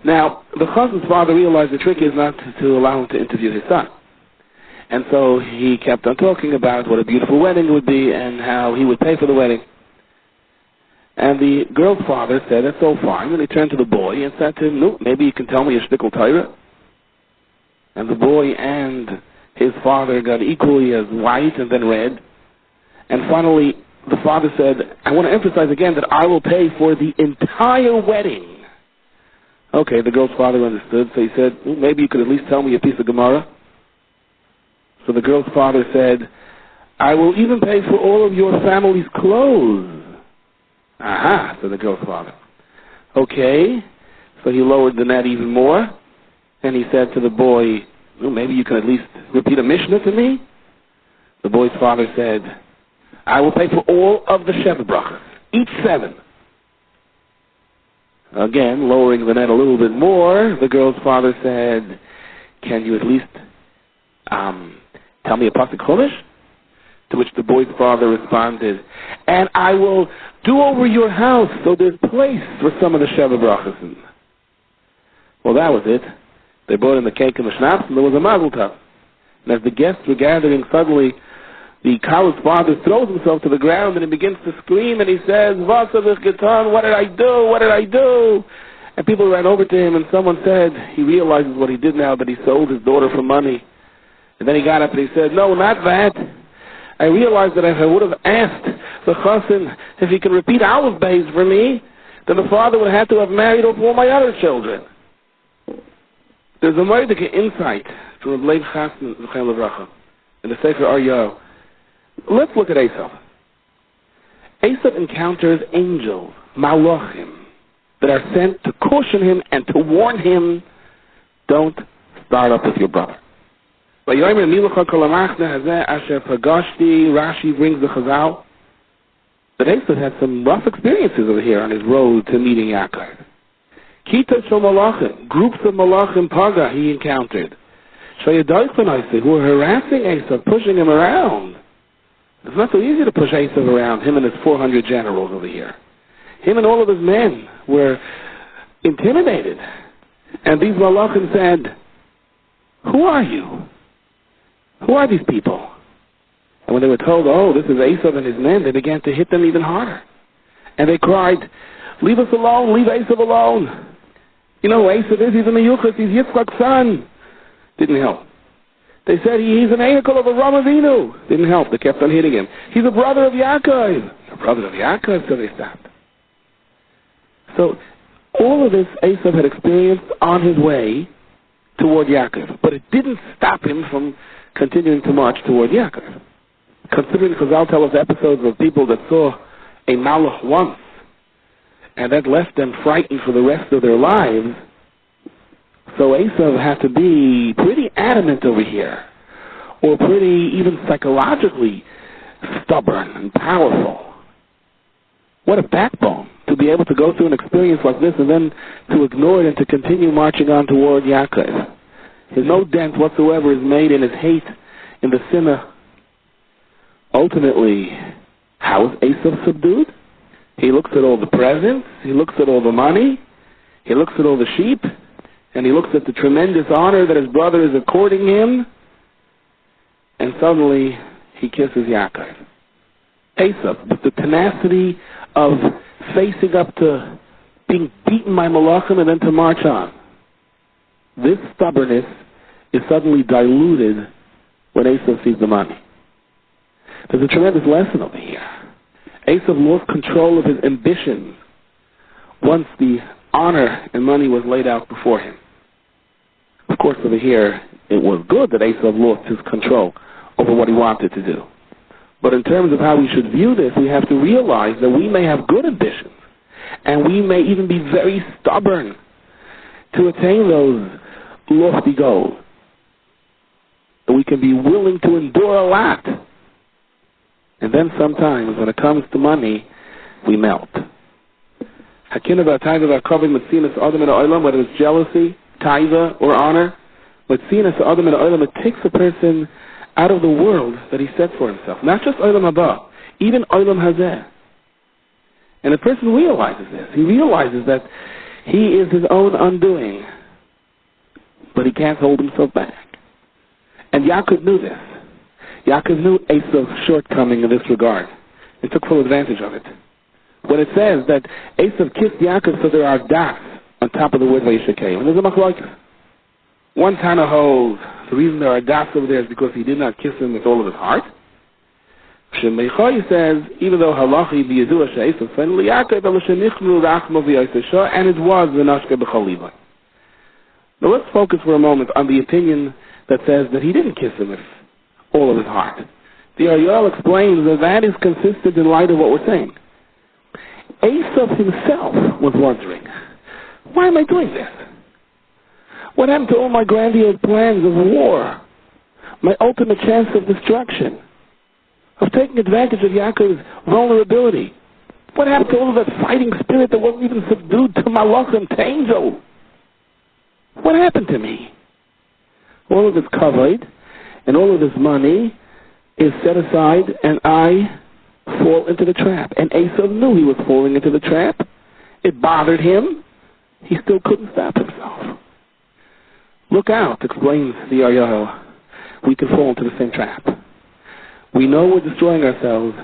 Now, the chassan's father realized the trick is not to allow him to interview his son. And so he kept on talking about what a beautiful wedding it would be and how he would pay for the wedding. And the girl's father said, that's all fine. And he turned to the boy and said to him, no, maybe you can tell me a shtickle Torah. And the boy and his father got equally as white and then red. And finally, the father said, I want to emphasize again that I will pay for the entire wedding. Okay, the girl's father understood. So he said, well, maybe you could at least tell me a piece of Gemara. So the girl's father said, I will even pay for all of your family's clothes. Aha, said the girl's father. Okay. So he lowered the net even more. And he said to the boy, well, maybe you can at least repeat a Mishnah to me? The boy's father said, I will pay for all of the Sheva brachas, each 7. Again, lowering the net a little bit more, the girl's father said, can you at least tell me a pasuk chumash? To which the boy's father responded, and I will do over your house so there's place for some of the Sheva brachas. Well, that was it. They brought in the cake and the schnapps, and there was a mazel tov. And as the guests were gathering, suddenly the Kala's father throws himself to the ground and he begins to scream, and he says, what did I do? What did I do? And people ran over to him, and someone said, he realizes what he did now, that he sold his daughter for money. And then he got up and he said, no, not that. I realized that if I would have asked the chassan if he could repeat Aleph Beis for me, then the father would have to have married off all my other children. There's a Mordecai insight from Leib Chassan, Zechem Levracha. in the Sefer Aryo. Let's look at Esav. Esav encounters angels, malachim, that are sent to caution him and to warn him, don't start up with your brother. Rashi brings the Chazal that Esav had some rough experiences over here on his road to meeting Yaakov. Kita shel malachim, groups of malachim paga he encountered, who were harassing Esav, pushing him around. It's not so easy to push Esav around, him and his 400 generals over here. Him and all of his men were intimidated. And these malachim said, who are you? Who are these people? And when they were told, oh, this is Esav and his men, they began to hit them even harder. And they cried, leave us alone, leave Esav alone. You know who Esav is? He's a meyuchas, he's Yitzchak's son. Didn't help. They said he's an Eichel of Avraham Avinu. Didn't help. They kept on hitting him. He's a brother of Yaakov. A brother of Yaakov, so they stopped. So all of this Esav had experienced on his way toward Yaakov, but it didn't stop him from continuing to march toward Yaakov. Considering Chazal tell us episodes of people that saw a malach once, and that left them frightened for the rest of their lives, so Esav had to be pretty adamant over here, or pretty even psychologically stubborn and powerful. What a backbone to be able to go through an experience like this and then to ignore it and to continue marching on toward Yaakov. No dent whatsoever is made in his hate in the sinner. Ultimately, how is Esav subdued? He looks at all the presents, he looks at all the money, he looks at all the sheep, and he looks at the tremendous honor that his brother is according him, and suddenly he kisses Yaakov. Esav, with the tenacity of facing up to being beaten by malachim and then to march on. This stubbornness is suddenly diluted when Esav sees the money. There's a tremendous lesson over here. Esav lost control of his ambitions once the honor and money was laid out before him. Of course, over here, it was good that Esav lost his control over what he wanted to do. But in terms of how we should view this, we have to realize that we may have good ambitions, and we may even be very stubborn to attain those lofty goals. That we can be willing to endure a lot. And then sometimes, when it comes to money, we melt. Whether it's jealousy, taiva, or honor, it takes a person out of the world that he set for himself. Not just Olam Haba, even Olam Hazeh. And the person realizes this. He realizes that he is his own undoing, but he can't hold himself back. And Yaakov knew this. Yaakov knew Esav's shortcoming in this regard and took full advantage of it. When it says that Esav kissed Yaakov, so there are dots on top of the word vayishach, and there's a machlokes. One Tana holds the reason there are dots over there is because he did not kiss him with all of his heart. Shemeichai says, even though halachi b'yedua she'esav finally Yaakov el'shenichnu rachma v'yosesha, and it was v'nashke b'chaliva. Now let's focus for a moment on the opinion that says that he didn't kiss him with all of his heart. The Ariel explains that that is consistent in light of what we're saying. Esav himself was wondering, why am I doing this? What happened to all my grandiose plans of war? My ultimate chance of destruction? Of taking advantage of Yaakov's vulnerability? What happened to all of that fighting spirit that wasn't even subdued to malachim, to angel? What happened to me? All of this kavod and all of this money is set aside, and I fall into the trap. And Esav knew he was falling into the trap. It bothered him. He still couldn't stop himself. Look out, explains the Ariel. We can fall into the same trap. We know we're destroying ourselves,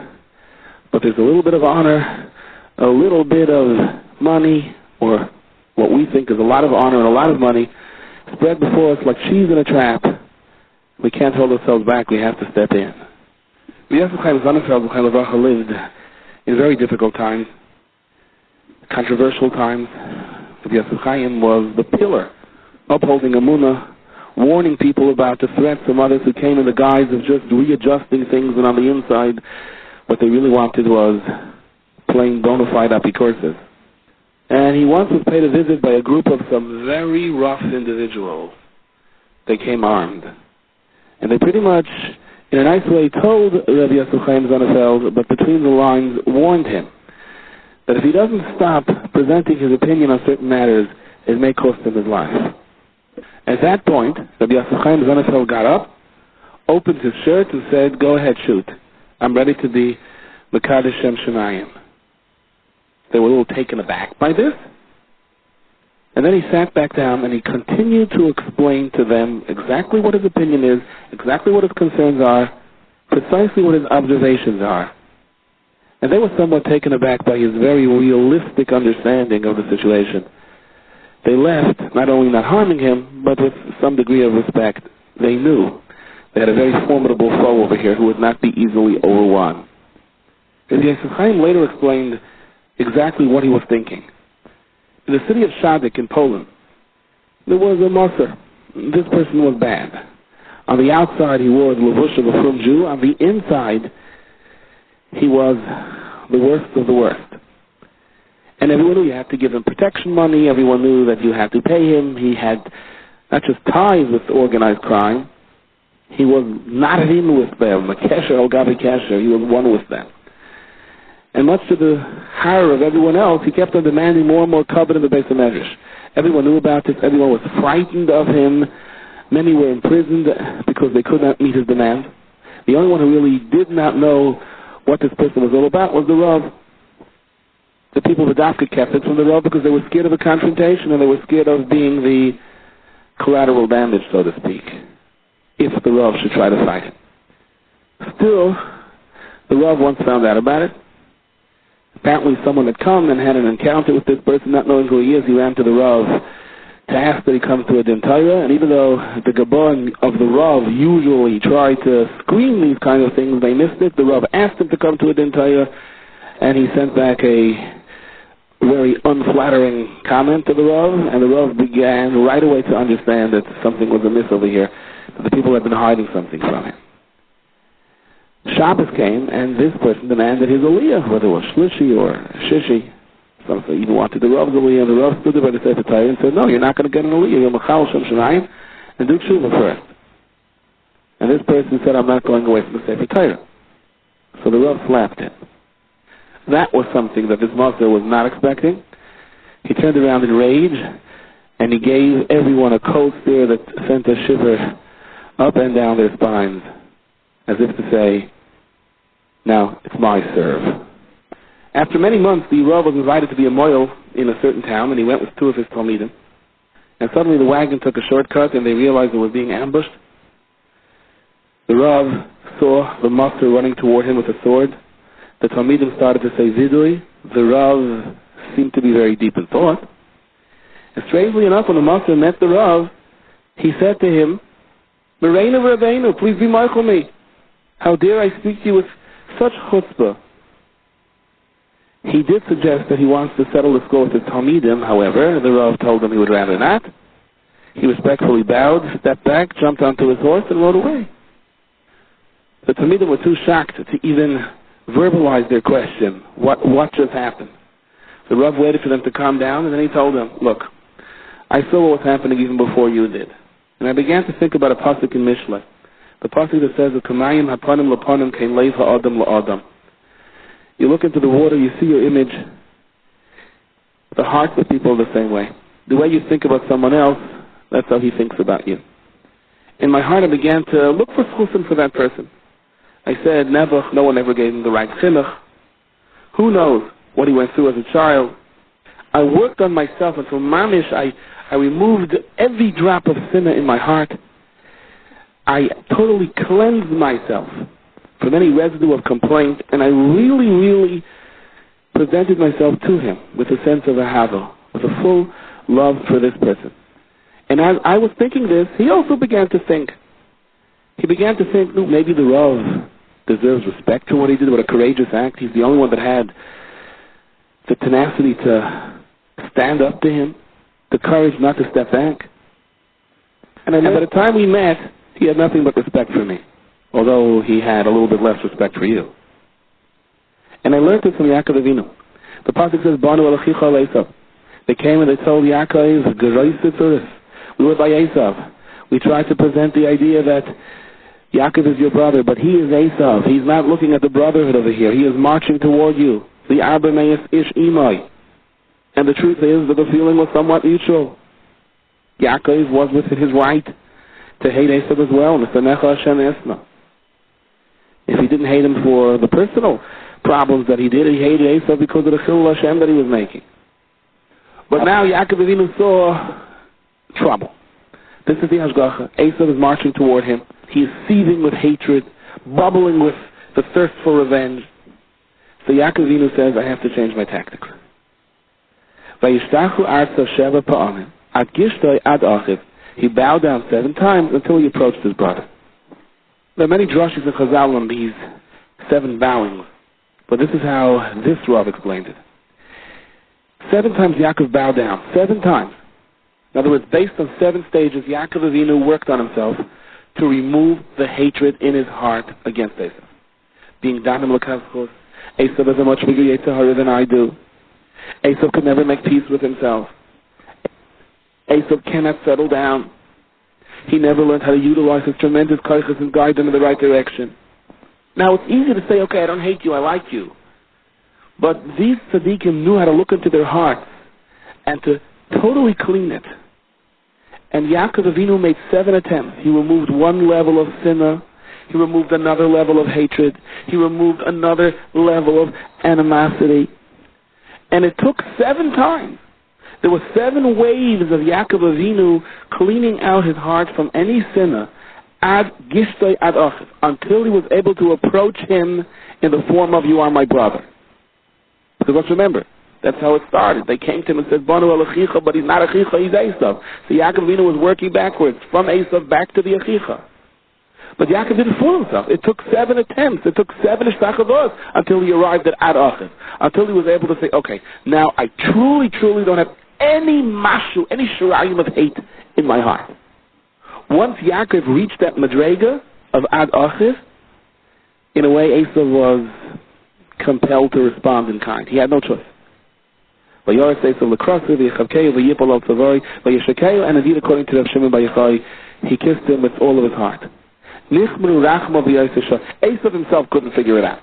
but there's a little bit of honor, a little bit of money, or what we think is a lot of honor and a lot of money, spread before us like cheese in a trap. We can't hold ourselves back. We have to step in. Vayishach lived in very difficult times, controversial times. Vayishach was the pillar upholding Emunah warning people about the threats from others who came in the guise of just readjusting things, and on the inside, what they really wanted was plain bona fide apicursus. And he once was paid a visit by a group of some very rough individuals. They came armed. And they pretty much, in a nice way, told Rabbi Yosef Chaim Sonnefeld, but between the lines warned him, that if he doesn't stop presenting his opinion on certain matters, it may cost him his life. At that point, Rabbi Yosef Chaim Sonnefeld got up, opened his shirt, and said, "Go ahead, shoot. I'm ready to be Mekadesh Shem Shemayim." They were a little taken aback by this. And then he sat back down and he continued to explain to them exactly what his opinion is, exactly what his concerns are, precisely what his observations are. And they were somewhat taken aback by his very realistic understanding of the situation. They left, not only not harming him, but with some degree of respect. They knew they had a very formidable foe over here who would not be easily overwon. Rabbi Yosef Chaim later explained exactly what he was thinking. In the city of Shadik in Poland, there was a Moser. This person was bad. On the outside, he wore the levush of a frum Jew. On the inside, he was the worst of the worst. And everyone knew you had to give him protection money. Everyone knew that you had to pay him. He had not just ties with organized crime. He was knotted in with them, a kesher, al-gabi kesher. He was one with them. And much to the horror of everyone else, he kept on demanding more and more covet in the Beis HaMedrash. Everyone knew about this. Everyone was frightened of him. Many were imprisoned because they could not meet his demand. The only one who really did not know what this person was all about was the Rav. The people of the Dafka kept it from the Rav because they were scared of the confrontation and they were scared of being the collateral damage, so to speak, if the Rav should try to fight him. Still, the Rav once found out about it. Apparently someone had come and had an encounter with this person, not knowing who he is. He ran to the Rav to ask that he comes to a Din Torah, and even though the Gabon of the Rav usually try to screen these kind of things, they missed it. The Rav asked him to come to a Din Torah, and he sent back a very unflattering comment to the Rav, and the Rav began right away to understand that something was amiss over here, that the people had been hiding something from him. Shabbos came, and this person demanded his aliyah, whether it was shlishi or shishi. Some say even wanted the Rav's aliyah, and the Rav stood there by the Sefer Torah and said, "No, you're not going to get an aliyah. You're mechal shem shemayim, and do tshuva first." And this person said, "I'm not going away from the Sefer Torah." So the Rav slapped him. That was something that this master was not expecting. He turned around in rage, and he gave everyone a cold stare that sent a shiver up and down their spines, as if to say, "Now it's my serve." After many months, the Rav was invited to be a moil in a certain town, and he went with two of his talmidim. And suddenly the wagon took a shortcut, and they realized they were being ambushed. The Rav saw the master running toward him with a sword. The talmidim started to say vidui. The Rav seemed to be very deep in thought. And strangely enough, when the master met the Rav, he said to him, "Mereinu v'Rabbeinu, please be meichel me. How dare I speak to you with such chutzpah?" He did suggest that he wants to settle the score with the talmidim. However, the Rav told him he would rather not. He respectfully bowed, stepped back, jumped onto his horse, and rode away. The talmidim were too shocked to even verbalize their question. What just happened? The Rav waited for them to calm down, and then he told them, "Look, I saw what was happening even before you did. And I began to think about a pasuk in Mishleh. The pasuk that says, "Kamayim hapanim lapanim kein leiv ha'adam la'adam." You look into the water, you see your image. The hearts of people are the same way. The way you think about someone else, that's how he thinks about you. In my heart, I began to look for schusim for that person. I said, never, no one ever gave him the right chinuch. Who knows what he went through as a child? I worked on myself until mamish, I removed every drop of sinner in my heart. I totally cleansed myself from any residue of complaint, and I really, really presented myself to him with a sense of ahava, with a full love for this person. And as I was thinking this, he also began to think. He began to think, no, maybe the Rav deserves respect for what he did, what a courageous act. He's the only one that had the tenacity to stand up to him, the courage not to step back. And by the time we met, he had nothing but respect for me, although he had a little bit less respect for you. And I learned it from Yaakov Avinu. The pasuk says, "Banu alachicha Esav." They came and they told Yaakov, we were by Esav. We tried to present the idea that Yaakov is your brother, but he is Esav. He's not looking at the brotherhood over here. He is marching toward you. The Abba Meis Ish Imai. And the truth is that the feeling was somewhat mutual. Yaakov was within his right to hate Esav as well. If he didn't hate him for the personal problems that he did, he hated Esav because of the Chilul Hashem that he was making. But now Yaakov Avinu saw trouble. This is the Hashgacha. Esav is marching toward him. He is seething with hatred, bubbling with the thirst for revenge. So Yaakov Avinu says, I have to change my tactics. Vayishach arsa sheva pa'amim. Ad gishtoi ad achiv. He bowed down 7 times until he approached his brother. There are many drashis in Chazal on these 7 bowings, but this is how this Rav explained it. 7 times Yaakov bowed down. 7 times. In other words, based on 7 stages, Yaakov Avinu worked on himself to remove the hatred in his heart against Esav. Being Danim L'Kavchos, Esav has a much bigger Yetzer Hara than I do. Esav could never make peace with himself. Esav cannot settle down. He never learned how to utilize his tremendous koiches and guide them in the right direction. Now, it's easy to say, okay, I don't hate you, I like you. But these tzaddikim knew how to look into their hearts and to totally clean it. And Yaakov Avinu made 7 attempts. He removed 1 level of sinner. He removed another level of hatred. He removed another level of animosity. And it took 7 times. There were 7 waves of Yaakov Avinu cleaning out his heart from any sinner, ad gishtoi ad achiv, until he was able to approach him in the form of, you are my brother. Because let's remember, that's how it started. They came to him and said, Banu el Achicha, but he's not Achicha, he's Esav. So Yaakov Avinu was working backwards, from Esav back to the Achicha. But Yaakov didn't fool himself. It took 7 attempts. It took 7 ishtachavos until he arrived at ad achiv. Until he was able to say, okay, now I truly, truly don't have any mashu, any shirayim of hate in my heart. Once Yaakov reached that madrega of ad achiv, in a way Esav was compelled to respond in kind. He had no choice. And indeed, according to Rav Shimon Bar Yochai, he kissed him with all of his heart. Esav himself couldn't figure it out.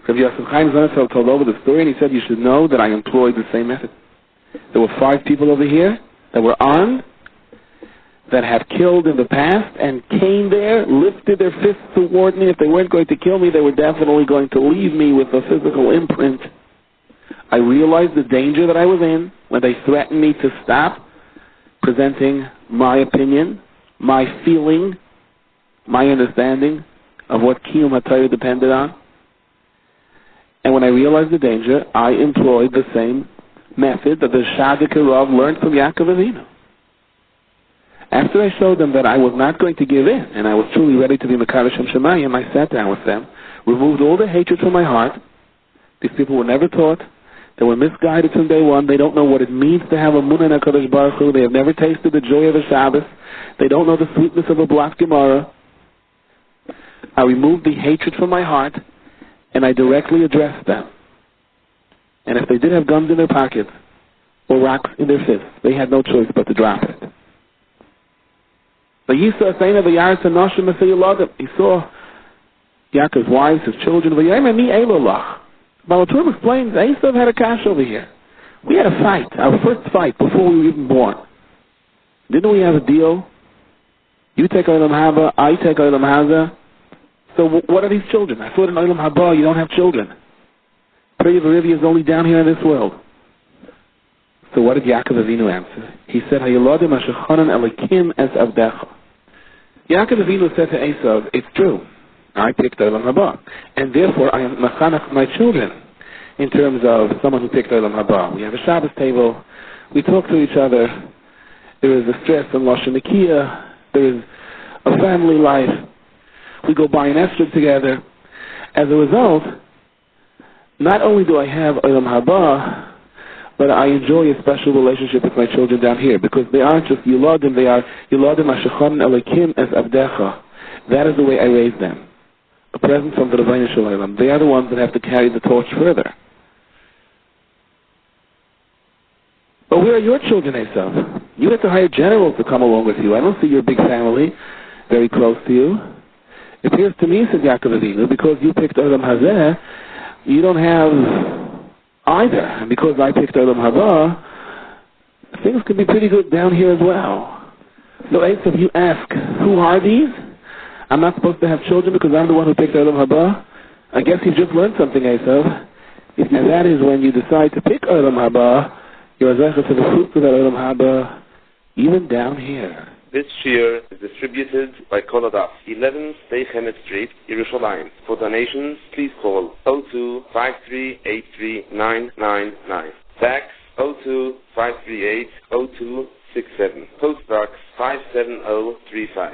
Rav Yosef Chaim Zonnefeld told over the story, and he said, you should know that I employed the same method. There were 5 people over here that were armed, that had killed in the past, and came there, lifted their fists toward me. If they weren't going to kill me, they were definitely going to leave me with a physical imprint. I realized the danger that I was in when they threatened me to stop presenting my opinion, my feeling, my understanding of what Kiyum HaTorah depended on. And when I realized the danger, I employed the same method that the Shaddik Rav learned from Yaakov Avinu. After I showed them that I was not going to give in, and I was truly ready to be Mekadosh Shem Shemayim, I sat down with them, removed all the hatred from my heart. These people were never taught. They were misguided from day one. They don't know what it means to have a Munah in HaKadosh Baruch Hu. They have never tasted the joy of a Shabbos. They don't know the sweetness of a Blat Gemara. I removed the hatred from my heart, and I directly addressed them. And if they did have guns in their pockets or rocks in their fists, they had no choice but to drop it. He saw Yaakov's wives, his children. Balatur explains, Esav had a kash over here. We had a fight, our first fight before we were even born. Didn't we have a deal? You take Olam Haba, I take Olam Haza. So what are these children? I thought in Olam Haba you don't have children. Priya Varivi is only down here in this world. So what did Yaakov Avinu answer? He said, Hayeladim ashechonan elikim es avdecha. Yaakov Avinu said to Esav, it's true. I picked Olam Haba. And therefore I am machanach my children in terms of someone who picked Olam Haba. We have a Shabbos table. We talk to each other. There is a stress and Lashon Nikiyah. There is a family life. We go buy an esrog together. As a result, not only do I have Olam Haba, but I enjoy a special relationship with my children down here, because they aren't just Yuladim, they are Yuladim Ashachon Elokim Es Abdecha. That is the way I raise them. A present from the Ravina Shalom. They are the ones that have to carry the torch further. But where are your children, Esav? You have to hire generals to come along with you. I don't see your big family very close to you. It appears to me, said Yaakov Avinu, because you picked Olam Hazeh, you don't have either. And because I picked Olam Haba, things could be pretty good down here as well. So Esav, you ask, who are these? I'm not supposed to have children because I'm the one who picked Olam Haba? I guess you've just learned something, Esav. And that is when you decide to pick Olam Haba, you're zecher to the fruits of that Olam Haba, even down here. This shiur is distributed by Kolodas, 11 Stay Chemet Street, Yerushalayim. For donations, please call 02-5383-999. Fax 02-538-0267. Postbox 57035.